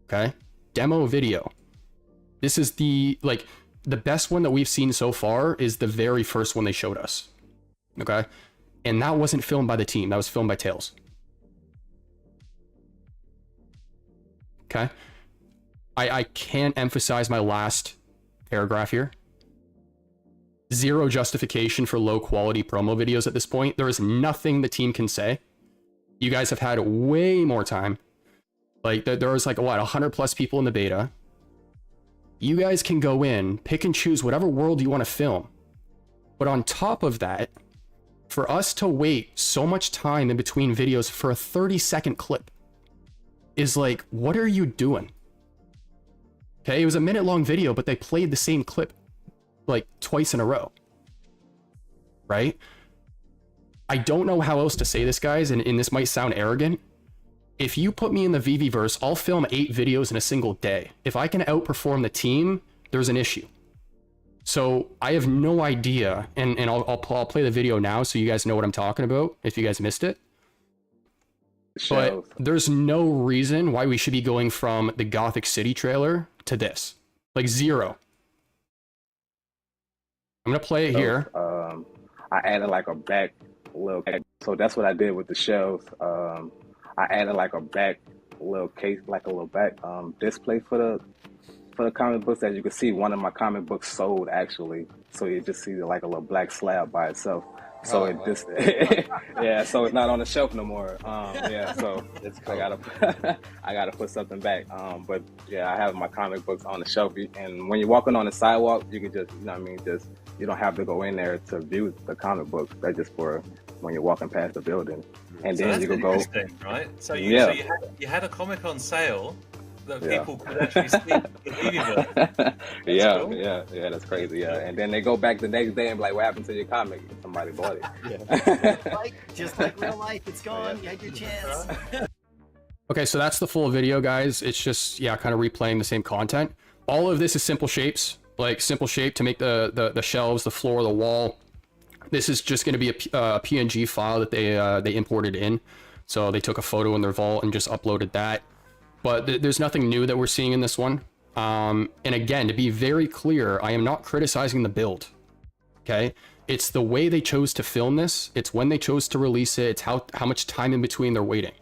Speaker 2: Okay? Demo video. This is the best one that we've seen so far is the very first one they showed us. Okay? And that wasn't filmed by the team. That was filmed by Tails. Okay? I can't emphasize my last paragraph here. Zero justification for low quality promo videos at this point. There is nothing the team can say. You guys have had way more time. Like there was like, what, 100 plus people in the beta. You guys can go in, pick and choose whatever world you want to film. But on top of that, for us to wait so much time in between videos for a 30-second clip is like, what are you doing? Okay, it was a minute-long video, but they played the same clip like twice in a row. Right? I don't know how else to say this, guys, and this might sound arrogant. If you put me in the VeVe Verse, I'll film 8 videos in a single day. If I can outperform the team, there's an issue. So I have no idea, and I'll play the video now so you guys know what I'm talking about, if you guys missed it. But there's no reason why we should be going from the Gothic City trailer to this. Like, zero. I'm gonna play it here.
Speaker 5: I added like a back little, so that's what I did with the shelves. I added like a back little case, like a little back display for the comic books. As you can see, one of my comic books sold actually, so you just see like a little black slab by itself. So it just yeah, so it's not on the shelf no more. Yeah, so it's cool. I gotta put something back. But yeah, I have my comic books on the shelf, and when you're walking on the sidewalk, you can just, you know what I mean, just, you don't have to go in there to view the comic books. That's just for when you're walking past the building, and so then you can go.
Speaker 6: Right? So you had a comic on sale that people could actually see the VeVe.
Speaker 5: Yeah, cool. yeah, that's crazy. Yeah, and then they go back the next day and be like, "What happened to your comic? Somebody bought it."
Speaker 7: just like real life, it's gone. You had your chance.
Speaker 2: Okay, so that's the full video, guys. It's just, yeah, kind of replaying the same content. All of this is simple shapes, like simple shape to make the shelves, the floor, the wall. This is just going to be a PNG file that they imported in. So they took a photo in their vault and just uploaded that. But there's nothing new that we're seeing in this one. And again, to be very clear, I am not criticizing the build. Okay? It's the way they chose to film this. It's when they chose to release it. It's how much time in between they're waiting.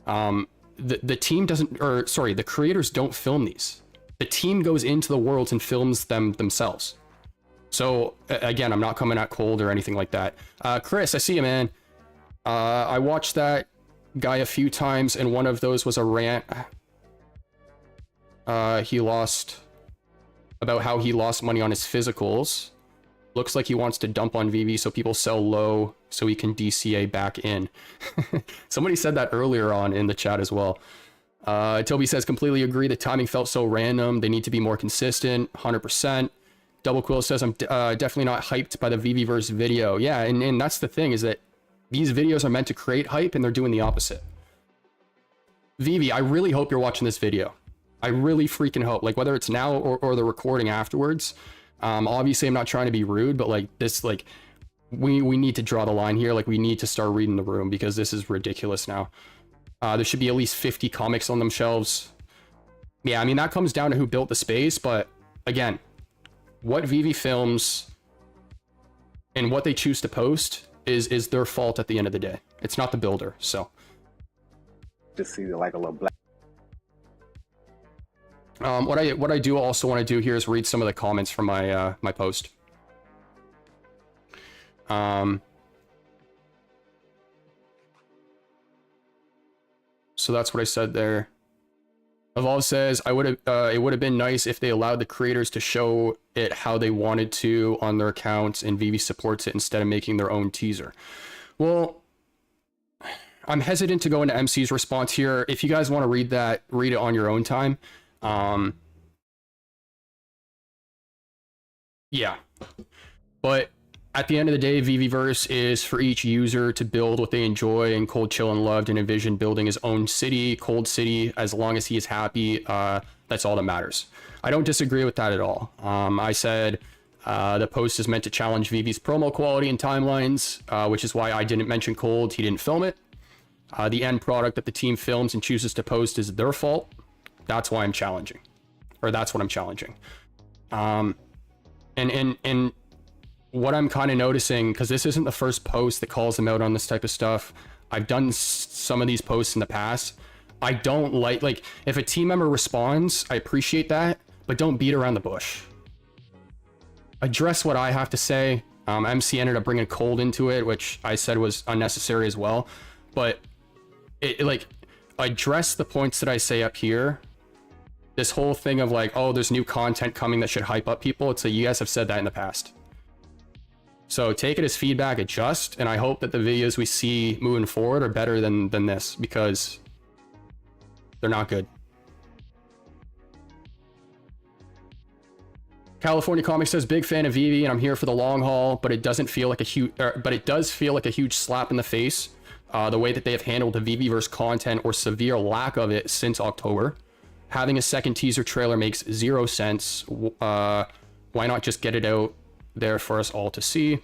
Speaker 2: The team doesn't, or sorry, the creators don't film these. The team goes into the worlds and films them themselves. So again, I'm not coming out cold or anything like that. Chris, I see you, man. I watched that guy a few times, and one of those was a rant. He lost about how he lost money on his physicals. Looks like he wants to dump on VeVe so people sell low so he can DCA back in. Somebody said that earlier on in the chat as well. Toby says, completely agree. The timing felt so random. They need to be more consistent. 100%. Double Quill says, I'm definitely not hyped by the VeVe Verse video. Yeah, and that's the thing, is that these videos are meant to create hype, and they're doing the opposite. VeVe, I really hope you're watching this video. I really freaking hope, like, whether it's now or the recording afterwards. Obviously, I'm not trying to be rude, but like this, like, we need to draw the line here. Like, we need to start reading the room, because this is ridiculous now. There should be at least 50 comics on them shelves. Yeah, I mean, that comes down to who built the space, but again, what VeVe films and what they choose to post is their fault at the end of the day. It's not the builder, so.
Speaker 5: Just see like a little black.
Speaker 2: What I do also want to do here is read some of the comments from my my post. So that's what I said there. Evolve says, it would have been nice if they allowed the creators to show it how they wanted to on their accounts, and VeVe supports it instead of making their own teaser. Well, I'm hesitant to go into MC's response here. If you guys want to read that, read it on your own time. Yeah, but At the end of the day, VeVe Verse is for each user to build what they enjoy, and Cold Chillin loved and envisioned building his own city, Cold City. As long as he is happy, that's all that matters. I don't disagree with that at all. I said the post is meant to challenge VeVe's promo quality and timelines, which is why I didn't mention Cold. He didn't film it. The end product that the team films and chooses to post is their fault. That's why I'm challenging, or that's what I'm challenging. And what I'm kind of noticing, because this isn't the first post that calls them out on this type of stuff. I've done some of these posts in the past. I don't like if a team member responds, I appreciate that, but don't beat around the bush. Address what I have to say. MC ended up bringing Cold into it, which I said was unnecessary as well. But like, address the points that I say up here. This whole thing of like, oh, there's new content coming that should hype up people. It's like, you guys have said that in the past. So take it as feedback, adjust, and I hope that the videos we see moving forward are better than this, because they're not good. California Comics says, big fan of VeVe and I'm here for the long haul, but it doesn't feel like a huge, but it does feel like a huge slap in the face. The way that they have handled the VeVe Verse content, or severe lack of it, since October. Having a second teaser trailer makes 0 sense. Why not just get it out there for us all to see?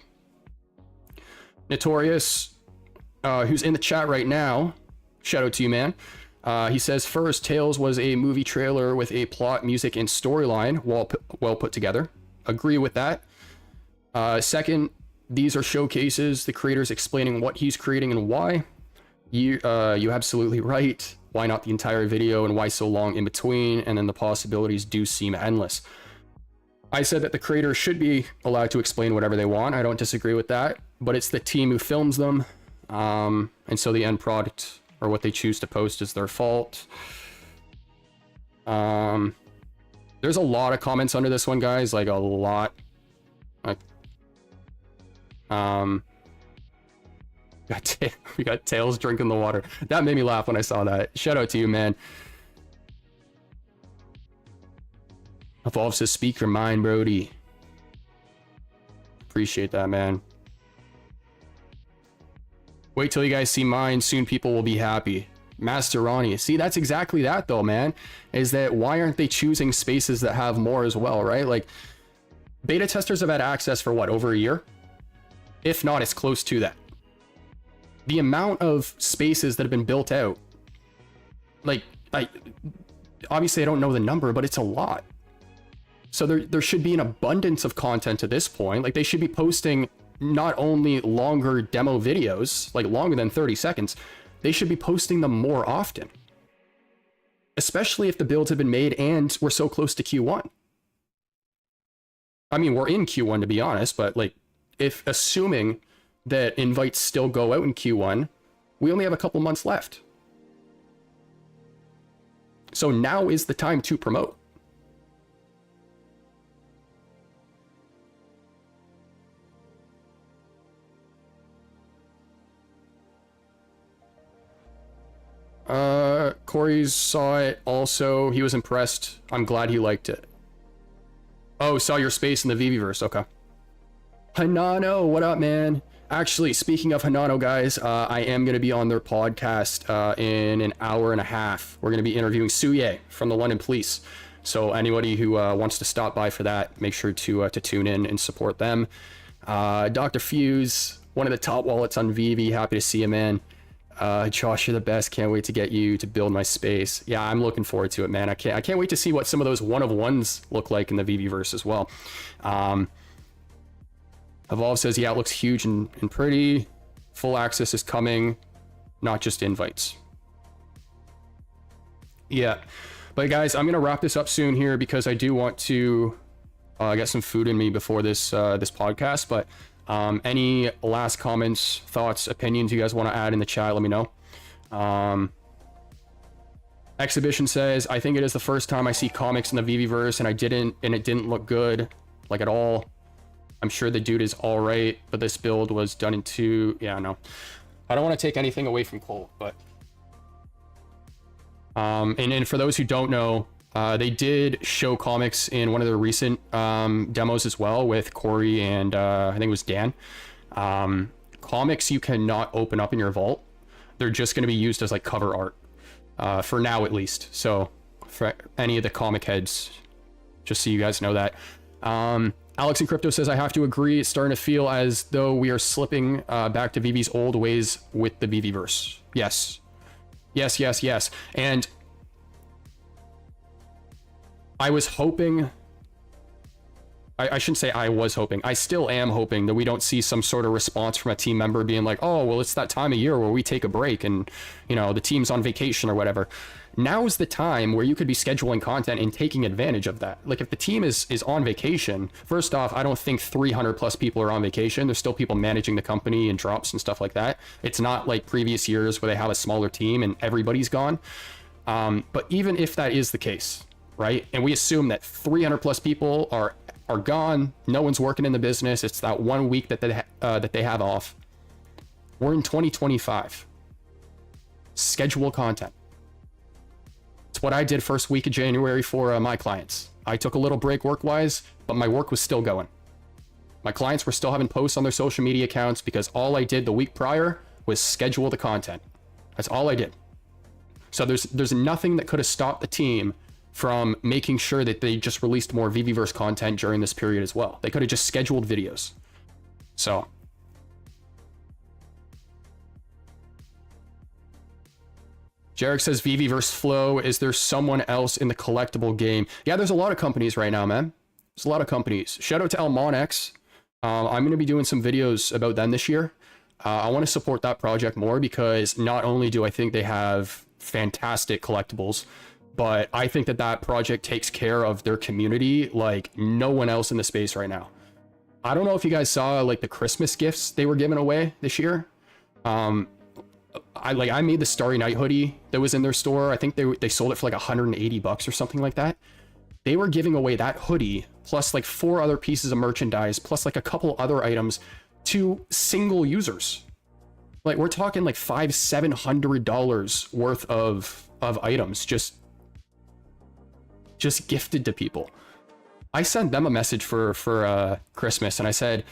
Speaker 2: Notorious, who's in the chat right now, shout out to you, man. He says, first, Tales was a movie trailer with a plot, music, and storyline well put together. Agree with that. Second, these are showcases, the creators explaining what he's creating and why. You absolutely right. Why not the entire video, and why so long in between? And then the possibilities do seem endless. I said that the creators should be allowed to explain whatever they want. I don't disagree with that, but it's the team who films them. And so the end product, or what they choose to post, is their fault. There's a lot of comments under this one, guys, like a lot. Like, we got Tails drinking the water. That made me laugh when I saw that. Shout out to you, man. Evolve says, speak your mind, Brody. Appreciate that, man. Wait till you guys see mine. Soon people will be happy. Master Ronnie. See, that's exactly that, though, man. Is that why aren't they choosing spaces that have more as well, right? Like, beta testers have had access for what, over a year? If not, it's close to that. The amount of spaces that have been built out, like, obviously I don't know the number, but it's a lot. So there should be an abundance of content at this point. Like, they should be posting not only longer demo videos, like longer than 30 seconds, they should be posting them more often. Especially if the builds have been made and we're so close to Q1. I mean, we're in Q1 to be honest, but like, if assuming that invites still go out in Q1, we only have a couple months left. So now is the time to promote. Corey saw it also. He was impressed. I'm glad he liked it. Oh, saw your space in the VeVe Verse. Okay. Hanano, what up, man? Actually, speaking of Hanano, guys, I am going to be on their podcast in an hour and a half. We're going to be interviewing Suye from the London Police. So anybody who wants to stop by for that, make sure to tune in and support them. Dr. Fuse, one of the top wallets on VeVe. Happy to see you, man. Josh, you're the best. Can't wait to get you to build my space. Yeah, I'm looking forward to it, man. I can't wait to see what some of those one-of-ones look like in the VeVe Verse as well. Evolve says, yeah, it looks huge and pretty. Full access is coming, not just invites. Yeah, but guys, I'm gonna wrap this up soon here because I do want to get some food in me before this this podcast. But any last comments, thoughts, opinions you guys want to add in the chat, let me know. Exhibition says, I think it is the first time I see comics in the VeVe Verse and it didn't look good, like at all. I'm sure the dude is all right, but this build was done in two. Yeah, no, I don't want to take anything away from Cole, but and for those who don't know, They did show comics in one of their recent demos as well with Corey and I think it was Dan. Comics you cannot open up in your vault. They're just going to be used as like cover art for now at least. So for any of the comic heads, just so you guys know that. Alex in Crypto says, I have to agree. It's starting to feel as though we are slipping back to VeVe's old ways with the VeVe Verse. Yes. Yes, yes, yes. And I was hoping, I shouldn't say I was hoping, I still am hoping that we don't see some sort of response from a team member being like, oh, well, it's that time of year where we take a break and, you know, the team's on vacation or whatever. Now is the time where you could be scheduling content and taking advantage of that. Like if the team is on vacation, first off, I don't think 300 plus people are on vacation. There's still people managing the company and drops and stuff like that. It's not like previous years where they have a smaller team and everybody's gone. But even if that is the case, right? And we assume that 300 plus people are gone. No one's working in the business. It's that 1 week that they have off. We're in 2025. Schedule content. It's what I did first week of January for my clients. I took a little break work-wise, but my work was still going. My clients were still having posts on their social media accounts because all I did the week prior was schedule the content. That's all I did. So there's nothing that could have stopped the team from making sure that they just released more VeVe Verse content during this period as well. They could have just scheduled videos. So Jarek says VeVe Verse Flow. Is there someone else in the collectible game? Yeah, there's a lot of companies right now, man. There's a lot of companies. Shout out to Elmonx. I'm going to be doing some videos about them this year. I want to support that project more because not only do I think they have fantastic collectibles, but I think that project takes care of their community like no one else in the space right now. I don't know if you guys saw like the Christmas gifts they were giving away this year. I made the Starry Night hoodie that was in their store. I think they sold it for like $180 or something like that. They were giving away that hoodie plus like 4 other pieces of merchandise plus like a couple other items to single users. Like we're talking like $500-700 worth of items just gifted to people. I sent them a message for Christmas and I said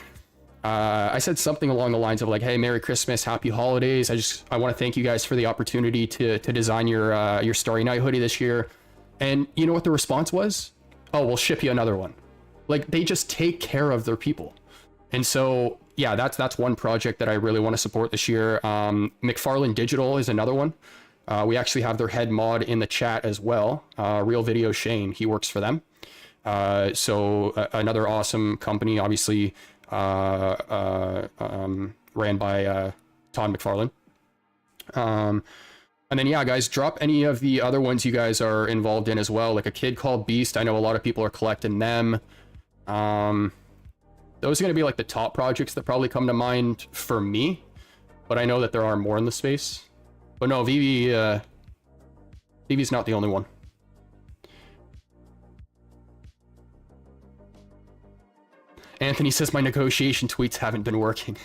Speaker 2: something along the lines of like, hey, Merry Christmas, Happy Holidays. I want to thank you guys for the opportunity to design your Starry Night hoodie this year. And you know what the response was? Oh, we'll ship you another one. Like they just take care of their people. And so, yeah, that's one project that I really want to support this year. McFarlane Digital is another one. We actually have their head mod in the chat as well. Real Video Shane, he works for them. So another awesome company, obviously ran by Todd McFarlane. And then, yeah, guys, drop any of the other ones you guys are involved in as well. Like A Kid Called Beast. I know a lot of people are collecting them. Those are going to be like the top projects that probably come to mind for me. But I know that there are more in the space. But no, VeVe's not the only one. Anthony says my negotiation tweets haven't been working.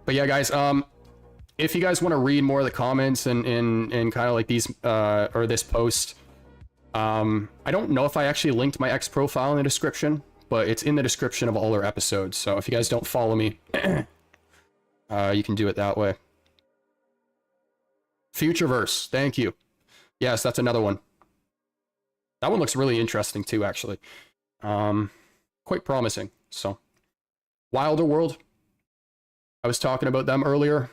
Speaker 2: But yeah, guys, if you guys want to read more of the comments and kind of like these or this post, I don't know if I actually linked my X profile in the description, but it's in the description of all our episodes. So if you guys don't follow me, you can do it that way. Futureverse, thank you. Yes, that's another one. That one looks really interesting too, actually. Quite promising. So, Wilder World. I was talking about them earlier.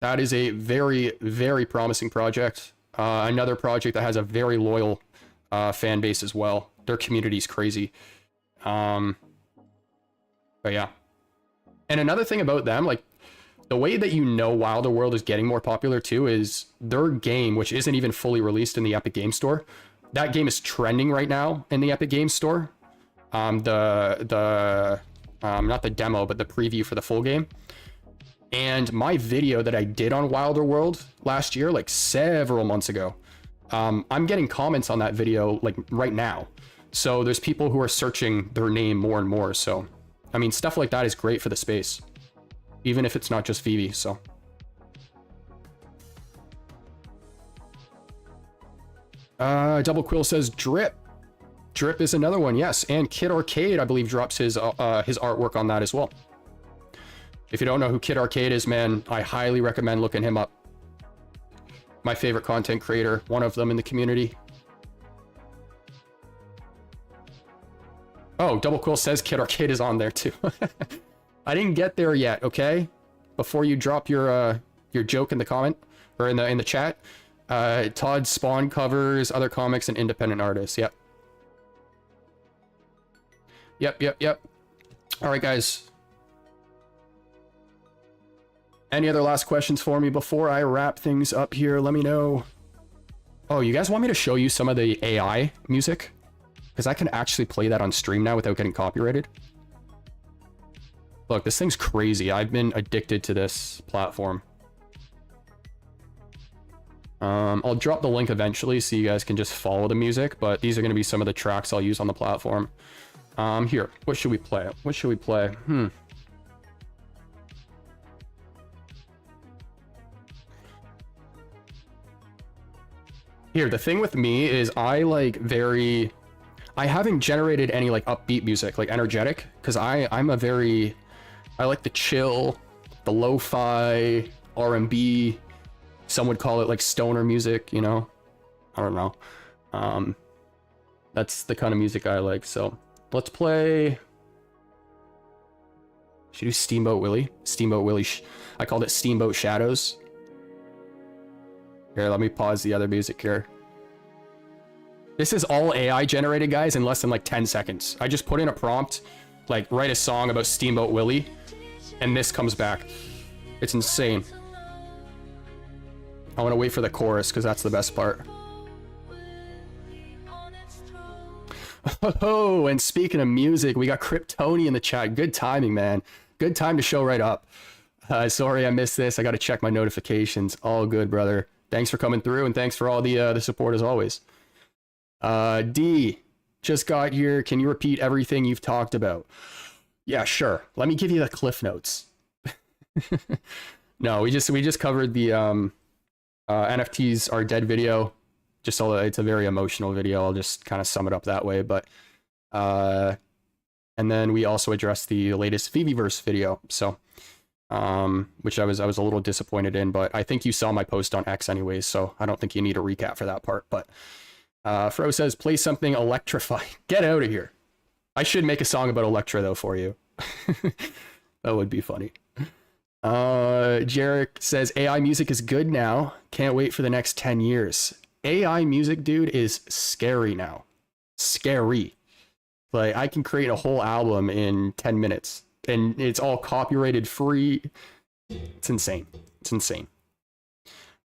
Speaker 2: That is a very, very promising project. Another project that has a very loyal fan base as well. Their community's crazy. But yeah. And another thing about them, like the way that you know Wilder World is getting more popular too is their game, which isn't even fully released in the Epic Game Store. That game is trending right now in the Epic Game Store. Not the demo, but the preview for the full game. And my video that I did on Wilder World last year, like several months ago, I'm getting comments on that video like right now. So there's people who are searching their name more and more. So, I mean, stuff like that is great for the space, even if it's not just VeVe. So, Double Quill says Drip. Drip is another one, yes. And Kid Arcade, I believe, drops his artwork on that as well. If you don't know who Kid Arcade is, man, I highly recommend looking him up. My favorite content creator, one of them in the community. Oh, Double Quill says Kid Arcade is on there too. I didn't get there yet, okay? Before you drop your joke in the comment or in the chat. Todd Spawn covers other comics and independent artists. Yep. Yep. All right, guys. Any other last questions for me before I wrap things up here? Let me know. Oh, you guys want me to show you some of the AI music? Because I can actually play that on stream now without getting copyrighted. Look, this thing's crazy. I've been addicted to this platform. I'll drop the link eventually so you guys can just follow the music, but these are going to be some of the tracks I'll use on the platform. Here, what should we play? Here, the thing with me is I haven't generated any like upbeat music, like energetic, because I like the chill, the lo-fi, R&B, some would call it like stoner music, you know? I don't know. That's the kind of music I like, so let's play. Should do Steamboat Willie. Steamboat Willie, I called it Steamboat Shadows. Here, let me pause the other music here. This is all AI generated, guys, in less than like 10 seconds. I just put in a prompt, like write a song about Steamboat Willie, and this comes back. It's insane. I want to wait for the chorus because that's the best part. Oh, and speaking of music, we got Kryptoni in the chat. Good timing, man. Good time to show right up. Sorry I missed this. I got to check my notifications. All good, brother. Thanks for coming through, and thanks for all the support as always. D, just got here. Can you repeat everything you've talked about? Yeah, sure. Let me give you the cliff notes. No, we just covered the NFTs Are Dead video. Just although it's a very emotional video, I'll just kind of sum it up that way. But and then we also addressed the latest VeVe Verse video. So which I was a little disappointed in, but I think you saw my post on X anyways, so I don't think you need a recap for that part. But Fro says, play something electrifying. Get out of here. I should make a song about Electra though for you. That would be funny. Jarek says, AI music is good now. Can't wait for the next 10 years. AI music, dude, is scary now. Scary. Like, I can create a whole album in 10 minutes. And it's all copyrighted free. It's insane. It's insane.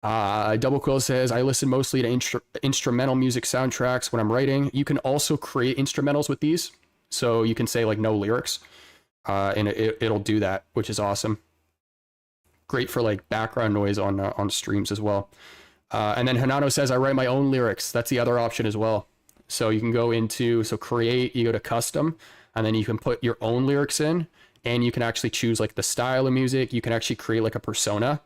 Speaker 2: Double Quill says, I listen mostly to instrumental music soundtracks when I'm writing. You can also create instrumentals with these. So you can say like no lyrics. And it'll do that, which is awesome. Great for like background noise on streams as well. And then Hanano says, I write my own lyrics. That's the other option as well. So you can go into, create, you go to custom, and then you can put your own lyrics in, and you can actually choose like the style of music. You can actually create like a persona.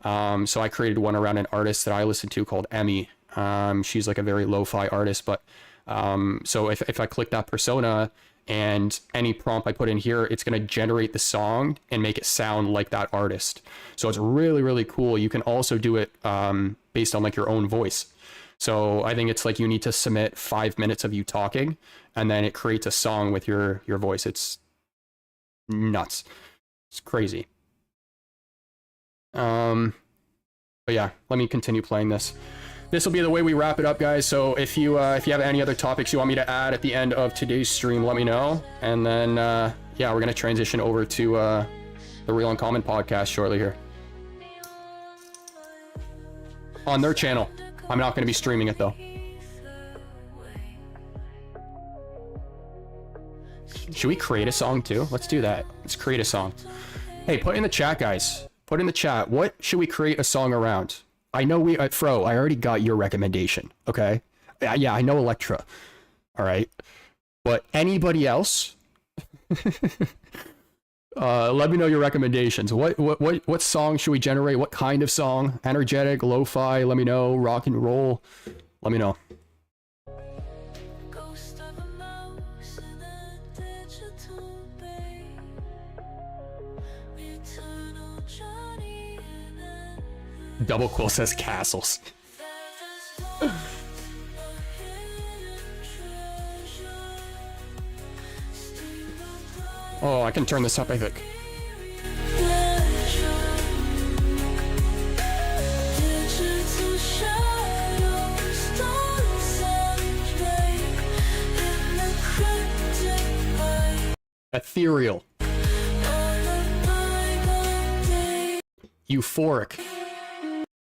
Speaker 2: So I created one around an artist that I listen to called Emmy. She's like a very lo-fi artist, but so if I click that persona and any prompt I put in here, it's going to generate the song and make it sound like that artist. So it's really, really cool. You can also do it based on like your own voice. So I think it's like you need to submit 5 minutes of you talking, and then it creates a song with your voice. It's nuts. It's crazy. But yeah, let me continue playing this. This will be the way we wrap it up, guys. So if you have any other topics you want me to add at the end of today's stream, let me know. And then yeah, we're gonna transition over to the Real Uncommon podcast shortly here on their channel. I'm not gonna be streaming it though. Should we create a song too? Let's do that. Let's create a song. Hey, put in the chat, guys. Put in the chat. What should we create a song around? I know Fro, I already got your recommendation. Okay. Yeah, I know Electra. All right. But anybody else? Let me know your recommendations. What song should we generate? What kind of song? Energetic, lo-fi? Let me know. Rock and roll? Let me know. Double Quill says castles. Oh, I can turn this up, I think. Ethereal. Euphoric.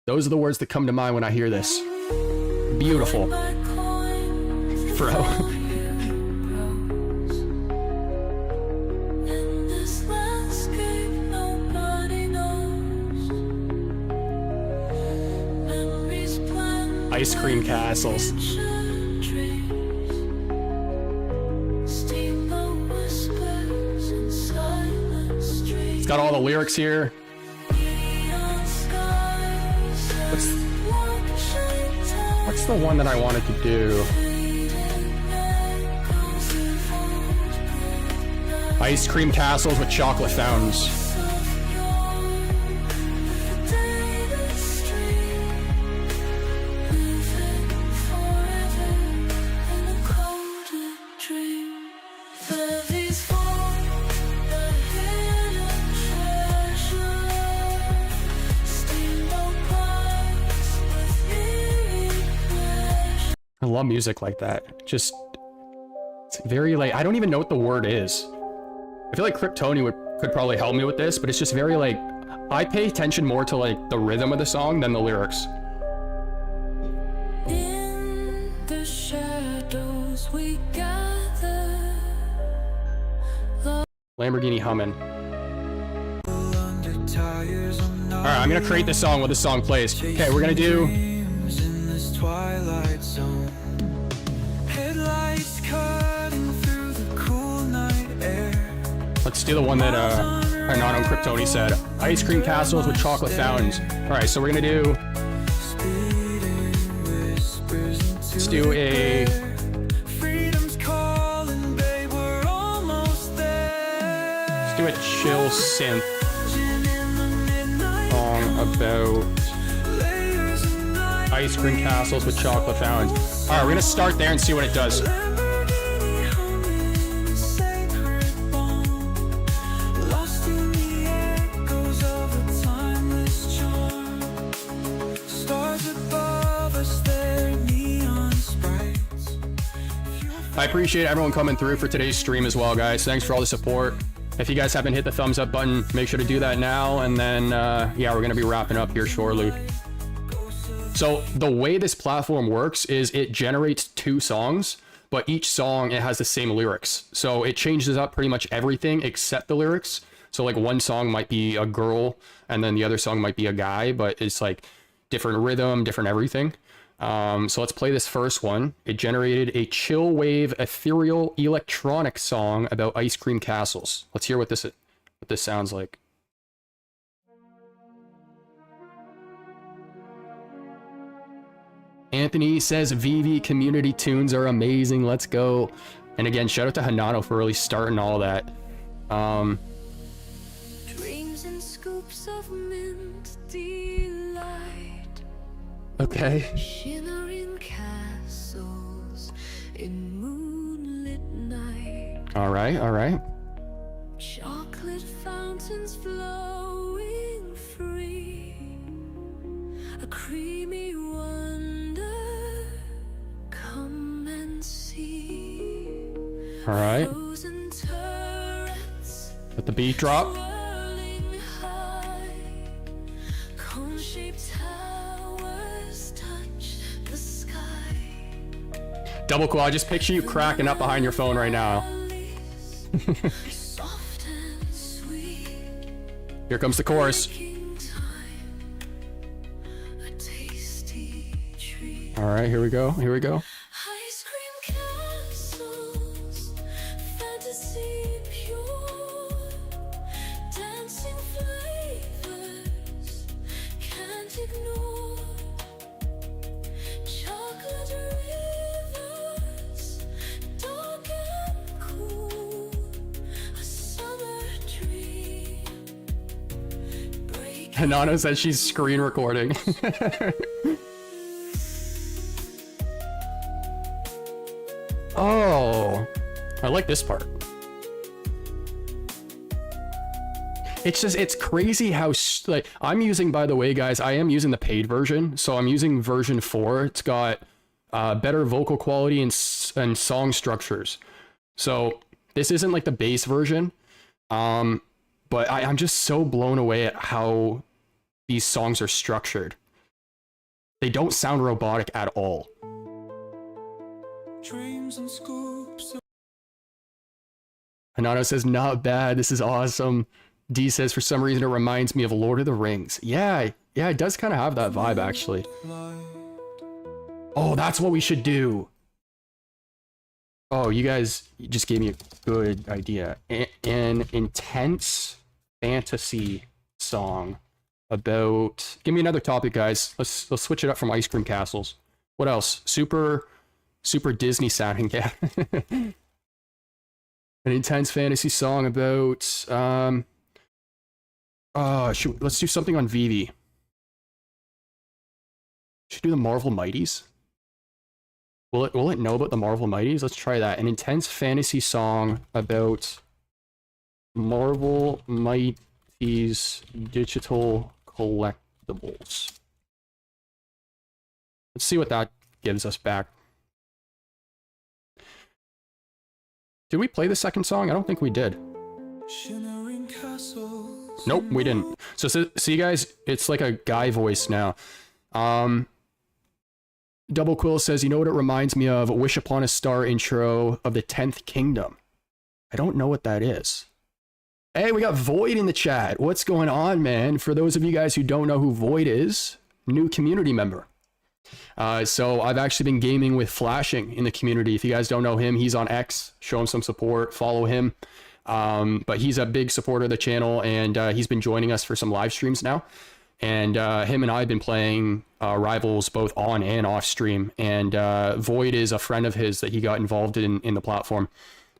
Speaker 2: Those are the words that come to mind when I hear this. Beautiful. Bro. Ice cream castles. It's got all the lyrics here. What's the one that I wanted to do? Ice cream castles with chocolate fountains. I love music like that. Just, it's very like, I don't even know what the word is. I feel like Kryptoni could probably help me with this, but it's just very like, I pay attention more to like the rhythm of the song than the lyrics.
Speaker 1: In the shadows we gather.
Speaker 2: Lamborghini humming. Alright, I'm gonna create this song while this song plays. Okay, we're gonna do... Let's do the one that Hernano and Kryptoni said. Ice cream castles with chocolate fountains. Alright, so we're gonna do... Let's do a... Let's do a chill synth song about ice cream castles with chocolate fountains. Alright, we're gonna start there and see what it does. I appreciate everyone coming through for today's stream as well, guys. Thanks for all the support. If you guys haven't hit the thumbs up button, make sure to do that now. And then, yeah, we're going to be wrapping up here shortly. So the way this platform works is it generates 2 songs, but each song, it has the same lyrics. So it changes up pretty much everything except the lyrics. So like one song might be a girl and then the other song might be a guy, but it's like different rhythm, different everything. So let's play this first one. It generated a chill wave ethereal electronic song about ice cream castles. Let's hear what this sounds like. Anthony says VeVe community tunes are amazing. Let's go. And again, shout out to Hanano for really starting all that.
Speaker 1: Dreams and scoops of mint delight.
Speaker 2: Okay.
Speaker 1: Shimmering castles in moonlit night.
Speaker 2: All right.
Speaker 1: Chocolate fountains flowing free. A creamy wonder. Come and see.
Speaker 2: All right.
Speaker 1: Frozen turrets.
Speaker 2: Let the beat drop.
Speaker 1: Swirling high. Cone-shaped towers touch the sky.
Speaker 2: Double Quill, I just picture you cracking up behind your phone right now.
Speaker 1: Soft and sweet.
Speaker 2: Here comes the chorus.
Speaker 1: Making time a tasty treat.
Speaker 2: All right, here we go.
Speaker 1: Ice cream castles, fantasy pure, dancing flavors, can't ignore. Chocolate rivers, dark and cool, a summer dream.
Speaker 2: Hanano says she's screen recording. Oh, I like this part. It's just, it's crazy how, like, I'm using, by the way, guys, I am using the paid version. So I'm using version 4. It's got better vocal quality and song structures. So this isn't like the base version. But I'm just so blown away at how these songs are structured. They don't sound robotic at all.
Speaker 1: Dreams and scoops.
Speaker 2: Hanano says, not bad. This is awesome. D says, for some reason, it reminds me of Lord of the Rings. Yeah, it does kind of have that vibe, actually. Oh, that's what we should do. Oh, you guys just gave me a good idea. An intense fantasy song about... Give me another topic, guys. Let's switch it up from ice cream castles. What else? Super Disney sounding, yeah. An intense fantasy song about... let's do something on VeVe. Should do the Marvel Mighties. Will it know about the Marvel Mighties? Let's try that. An intense fantasy song about Marvel Mighties digital collectibles. Let's see what that gives us back. Did we play the second song? I don't think we did.
Speaker 1: Shimmering castles.
Speaker 2: Nope, we didn't. So see, guys, it's like a guy voice now. Double Quill says, you know what it reminds me of? Wish Upon a Star intro of the 10th Kingdom. I don't know what that is. Hey, we got Void in the chat. What's going on, man? For those of you guys who don't know who Void is, new community member. So I've actually been gaming with Flashing in the community. If you guys don't know him, he's on X. Show him some support. Follow him. But he's a big supporter of the channel, and he's been joining us for some live streams now. And him and I have been playing Rivals both on and off stream. And Void is a friend of his that he got involved in the platform.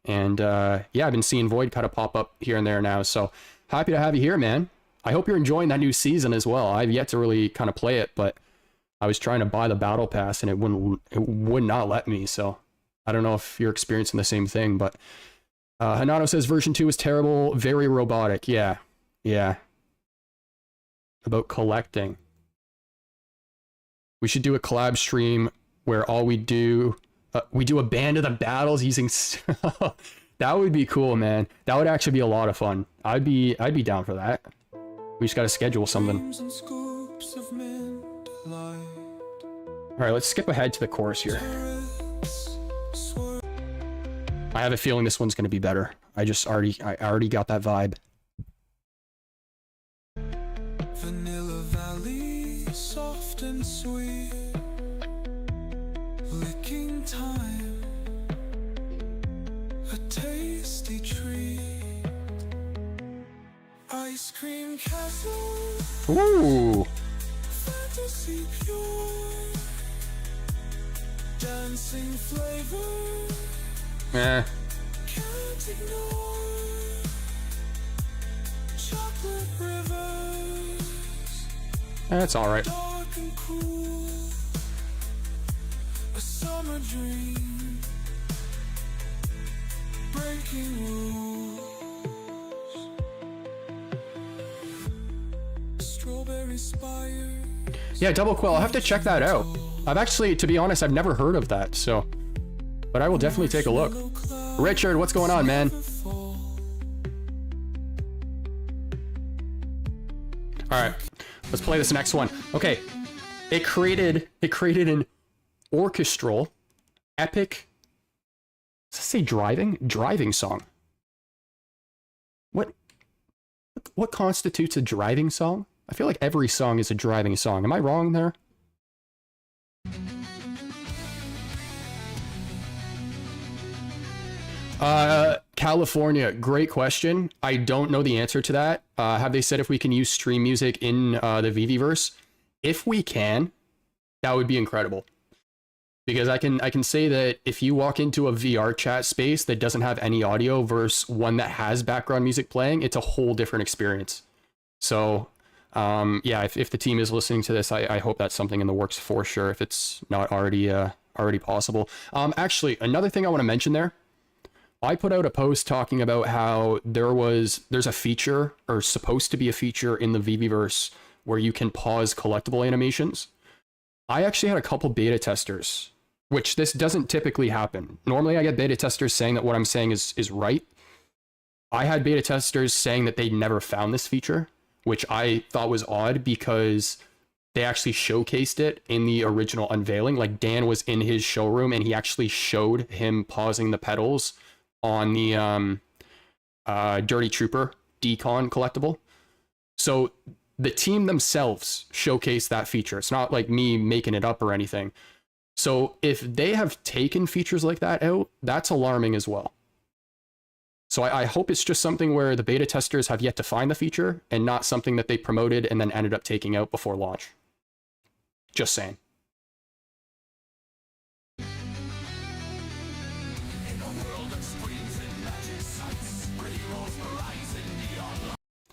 Speaker 2: And yeah, I've been seeing Void kind of pop up here and there now. So happy to have you here, man. I hope you're enjoying that new season as well. I've yet to really kind of play it, but I was trying to buy the battle pass and it would not let me. So I don't know if you're experiencing the same thing, but Hanano says version 2 is terrible, very robotic. Yeah. About collecting. We should do a collab stream where all we do a band of the battles using that would be cool, man. That would actually be a lot of fun. I'd be down for that. We just got to schedule something. All right, let's skip ahead to the chorus here. I have a feeling this one's going to be better. I already got that vibe.
Speaker 1: Vanilla Valley, soft and sweet, licking time, a tasty treat, ice cream castle,
Speaker 2: Ooh.
Speaker 1: fantasy pure, dancing flavor, can't ignore, chocolate rivers,
Speaker 2: That's all right.
Speaker 1: dark and cool, a summer dream, breaking rules, strawberry spire.
Speaker 2: Yeah, Double Quill. I'll have to check that out. I've actually, to be honest, I've never heard of that, so. But I will definitely take a look. Richard, what's going on, man? Alright, let's play this next one. Okay, it created an orchestral, epic, does it say driving song? What constitutes a driving song? I feel like every song is a driving song. Am I wrong there? California, great question. I don't know the answer to that. Have they said if we can use stream music in the VeVe Verse? If we can, that would be incredible. Because I can say that if you walk into a VR chat space that doesn't have any audio versus one that has background music playing, it's a whole different experience. So Yeah, if the team is listening to this, I hope that's something in the works for sure, if it's not already possible. Actually, another thing I want to mention there, I put out a post talking about how there's a feature, or supposed to be a feature, in the VeVe Verse where you can pause collectible animations. I actually had a couple beta testers, which this doesn't typically happen. Normally I get beta testers saying that what I'm saying is right. I had beta testers saying that they never found this feature, which I thought was odd because they actually showcased it in the original unveiling. Like, Dan was in his showroom and he actually showed him pausing the pedals on the Dirty Trooper Decon collectible. So the team themselves showcased that feature. It's not like me making it up or anything. So if they have taken features like that out, that's alarming as well. So I hope it's just something where the beta testers have yet to find the feature and not something that they promoted and then ended up taking out before launch. Just saying.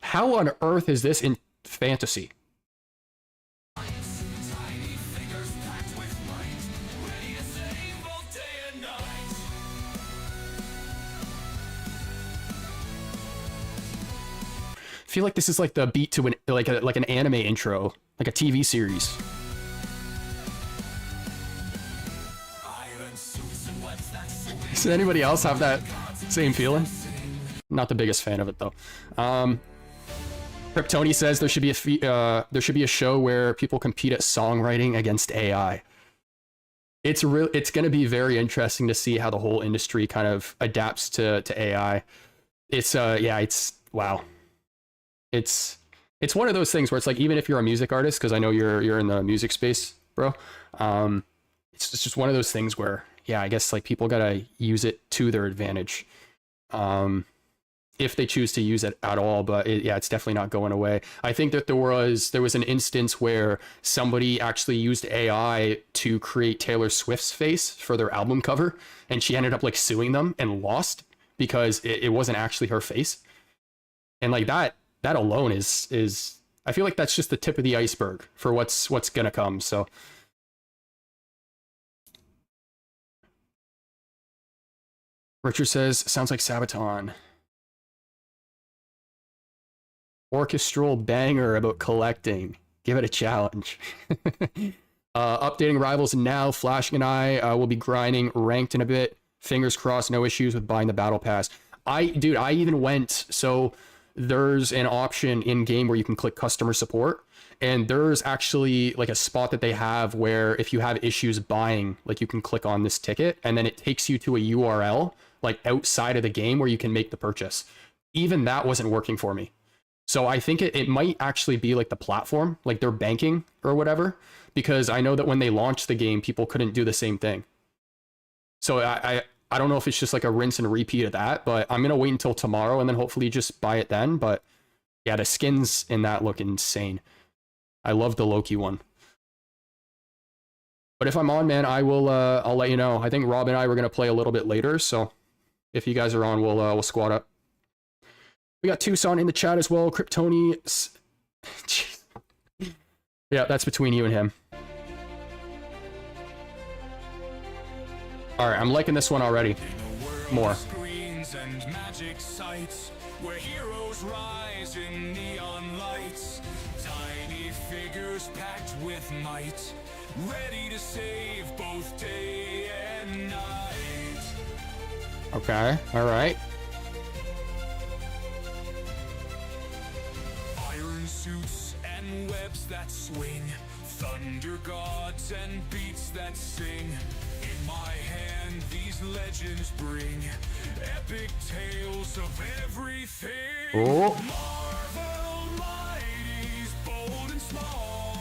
Speaker 2: How on earth is this in fantasy? I feel like this is like the beat to an anime intro, like a TV series. Does anybody else have that same feeling? Not the biggest fan of it though. Kryptoni says there should be a show where people compete at songwriting against AI. It's going to be very interesting to see how the whole industry kind of adapts to AI. Wow. It's one of those things where it's like, even if you're a music artist, because I know you're in the music space, bro. It's just one of those things where, yeah, I guess like people gotta use it to their advantage, if they choose to use it at all. But it's definitely not going away. I think that there was an instance where somebody actually used AI to create Taylor Swift's face for their album cover, and she ended up like suing them and lost because it wasn't actually her face. And like that alone is I feel like that's just the tip of the iceberg for what's gonna come. So Richard says, sounds like Sabaton. Orchestral banger about collecting. Give it a challenge. Updating Rivals now. Flashing and I will be grinding ranked in a bit. Fingers crossed, no issues with buying the battle pass. I even went, so there's an option in game where you can click customer support, and there's actually like a spot that they have where if you have issues buying, like you can click on this ticket and then it takes you to a URL like outside of the game where you can make the purchase. Even that wasn't working for me. So I think it might actually be like the platform, like their banking or whatever, because I know that when they launched the game, people couldn't do the same thing. So I don't know if it's just like a rinse and repeat of that, but I'm going to wait until tomorrow and then hopefully just buy it then. But yeah, the skins in that look insane. I love the Loki one. But if I'm on, man, I'll let you know. I think Rob and I were going to play a little bit later, so if you guys are on, we'll squad up. We got Tucson in the chat as well. Kryptoni. Yeah, that's between you and him. All right, I'm liking this one already. More.
Speaker 1: Screens and magic sights where heroes rise in neon lights. Tiny figures packed with might, ready to save both day and night.
Speaker 2: Okay, all right.
Speaker 1: Iron suits and webs that swing, thunder gods and beats that sing. In my hand these legends bring epic tales of everything.
Speaker 2: Oh.
Speaker 1: Marvel mighties, bold and small.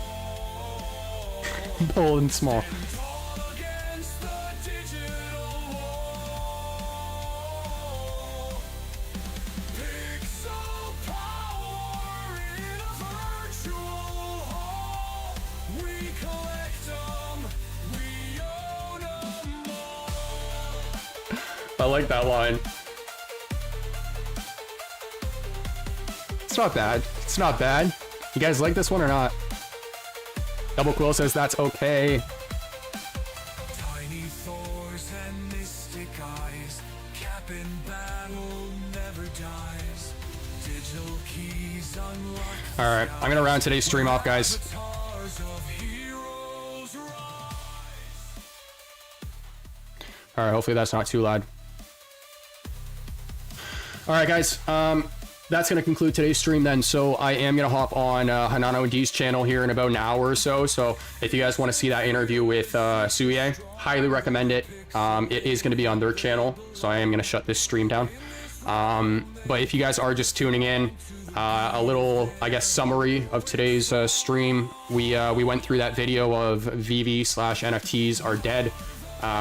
Speaker 2: Bold and small.
Speaker 1: All against the digital wall. Pixel power in a virtual hall. We collect them, we own them all.
Speaker 2: I like that line. It's not bad. It's not bad. You guys like this one or not? Double Quill says that's okay.
Speaker 1: Tiny Thors and mystic eyes, cap in battle never dies. Digital keys unlock.
Speaker 2: All right, I'm gonna round today's stream off, guys.
Speaker 1: Avatars of heroes rise.
Speaker 2: All right, hopefully that's not too loud. All right, guys. That's going to conclude today's stream then. So I am going to hop on Hanano D's channel here in about an hour or so. So if you guys want to see that interview with Suye, highly recommend it. It is going to be on their channel. So I am going to shut this stream down. But if you guys are just tuning in, a little, I guess, summary of today's stream. We went through that video of VeVe/NFTs Are Dead.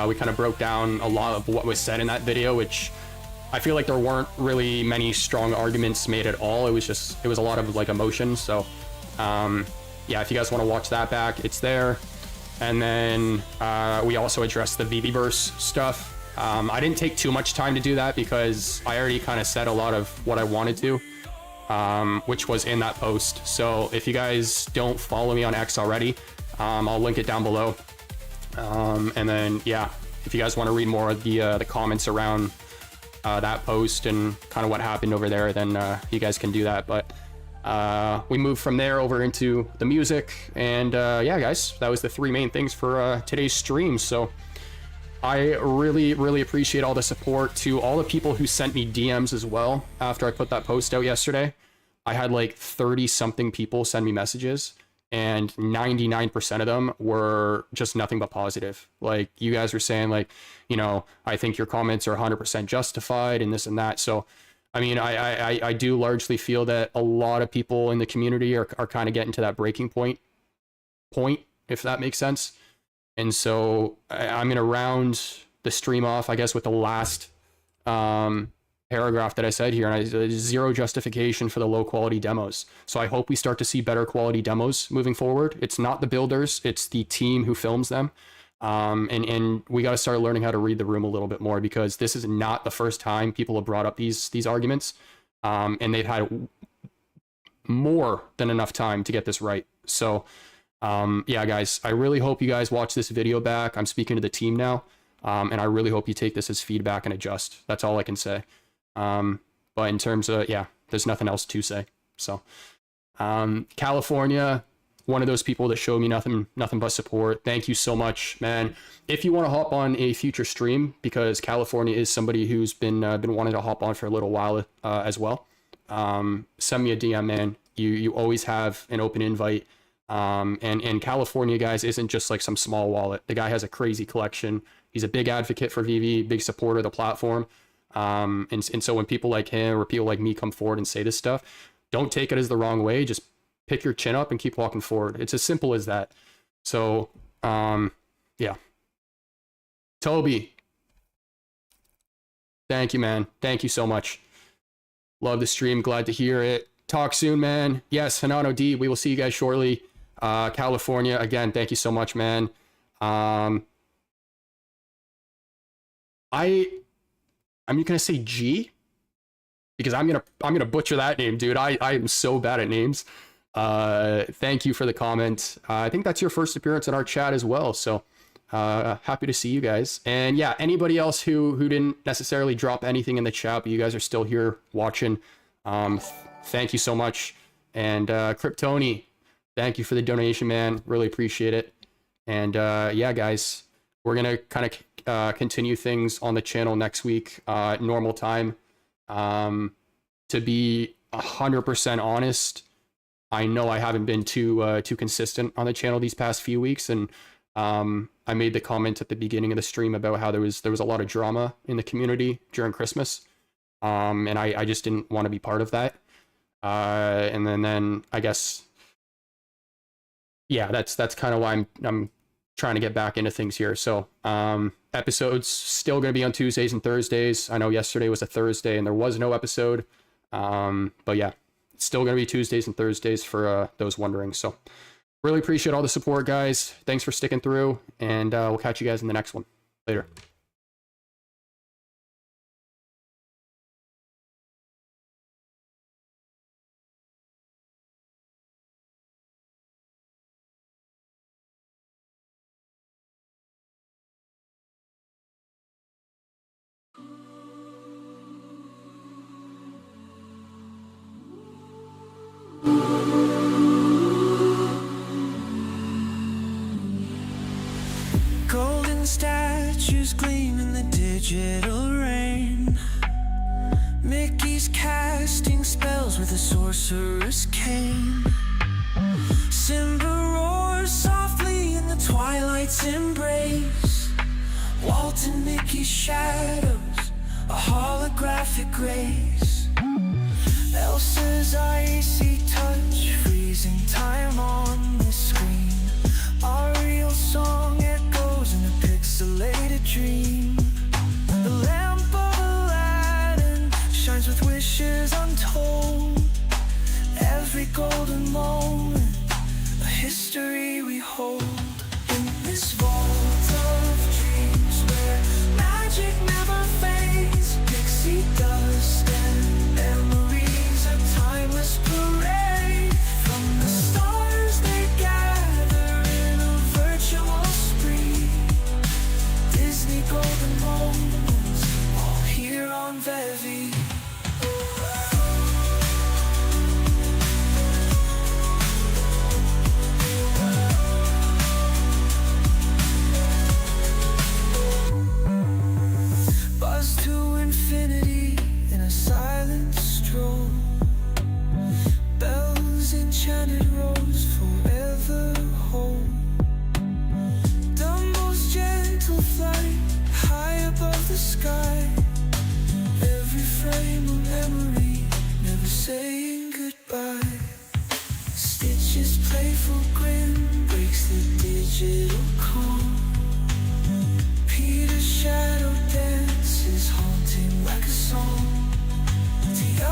Speaker 2: We kind of broke down a lot of what was said in that video, which I feel like there weren't really many strong arguments made at all. It was a lot of like emotion. So yeah, if you guys want to watch that back, it's there. And then we also addressed the VeVe Verse stuff. I didn't take too much time to do that because I already kind of said a lot of what I wanted to, which was in that post. So if you guys don't follow me on X already, I'll link it down below. And then yeah, if you guys want to read more of the comments around that post and kind of what happened over there, then you guys can do that. But we moved from there over into the music, and yeah, guys, that was the three main things for today's stream. So I really appreciate all the support. To all the people who sent me DMs as well after I put that post out yesterday. I had like 30 something people send me messages, and 99% of them were just nothing but positive. Like, you guys were saying, like, you know, I think your comments are 100% justified and this and that. So I mean, I do largely feel that a lot of people in the community are kind of getting to that breaking point, if that makes sense. And so I'm going to round the stream off, I guess, with the last paragraph that I said here. And zero justification for the low quality demos. So I hope we start to see better quality demos moving forward. It's not the builders, it's the team who films them. And we got to start learning how to read the room a little bit more, because this is not the first time people have brought up these arguments. And they've had more than enough time to get this right. So yeah, guys, I really hope you guys watch this video back. I'm speaking to the team now. And I really hope you take this as feedback and adjust. That's all I can say. But in terms of, yeah, there's nothing else to say. So, California, one of those people that showed me nothing but support. Thank you so much, man. If you want to hop on a future stream, because California is somebody who's been wanting to hop on for a little while as well, send me a DM, man. You always have an open invite. And California, guys, isn't just like some small wallet. The guy has a crazy collection. He's a big advocate for VeVe, big supporter of the platform. And so when people like him or people like me come forward and say this stuff, don't take it as the wrong way. Just pick your chin up and keep walking forward. It's as simple as that. So, yeah. Toby, thank you, man. Thank you so much. Love the stream. Glad to hear it. Talk soon, man. Yes, Hanano D, we will see you guys shortly. California, again, thank you so much, man. I'm gonna say G, because I'm gonna butcher that name, dude. I am so bad at names. Thank you for the comment. I think that's your first appearance in our chat as well. So happy to see you guys. And yeah, anybody else who didn't necessarily drop anything in the chat, but you guys are still here watching, thank you so much. And Kryptoni, thank you for the donation, man. Really appreciate it. And yeah, guys, we're gonna kind of continue things on the channel next week, normal time. To be 100% honest, I know I haven't been too consistent on the channel these past few weeks, and I made the comment at the beginning of the stream about how there was a lot of drama in the community during Christmas, and I just didn't want to be part of that. And then I guess, yeah, that's kind of why I'm trying to get back into things here. So episodes still going to be on Tuesdays and Thursdays. I know yesterday was a Thursday and there was no episode, but yeah, it's still going to be Tuesdays and Thursdays for those wondering. So really appreciate all the support, guys. Thanks for sticking through, and we'll catch you guys in the next one. Later.
Speaker 8: colors gleam in the digital rain. Mickey's casting spells with a sorcerer's cane. Simba roars softly in the twilight's embrace. Walt and Mickey's shadows, a holographic grace. Elsa's icy touch, freezing time on the screen. Our real song echoes in a pixelated dream. The lamp of Aladdin shines with wishes untold. Every golden moment, a history we hold. In this vault of dreams where magic never fades, pixie dust and memories, a timeless parade. From the stars they gather in a virtual spree. Disney golden moments, all here on VeVe. Buzz to infinity in a silent stroll. Bells enchanted rose forever hold. Dumbo's gentle flight high above the sky. Every frame of memory, never saying goodbye. Stitch's playful grin breaks the digital calm. Peter's shadow dance is haunting like a song. The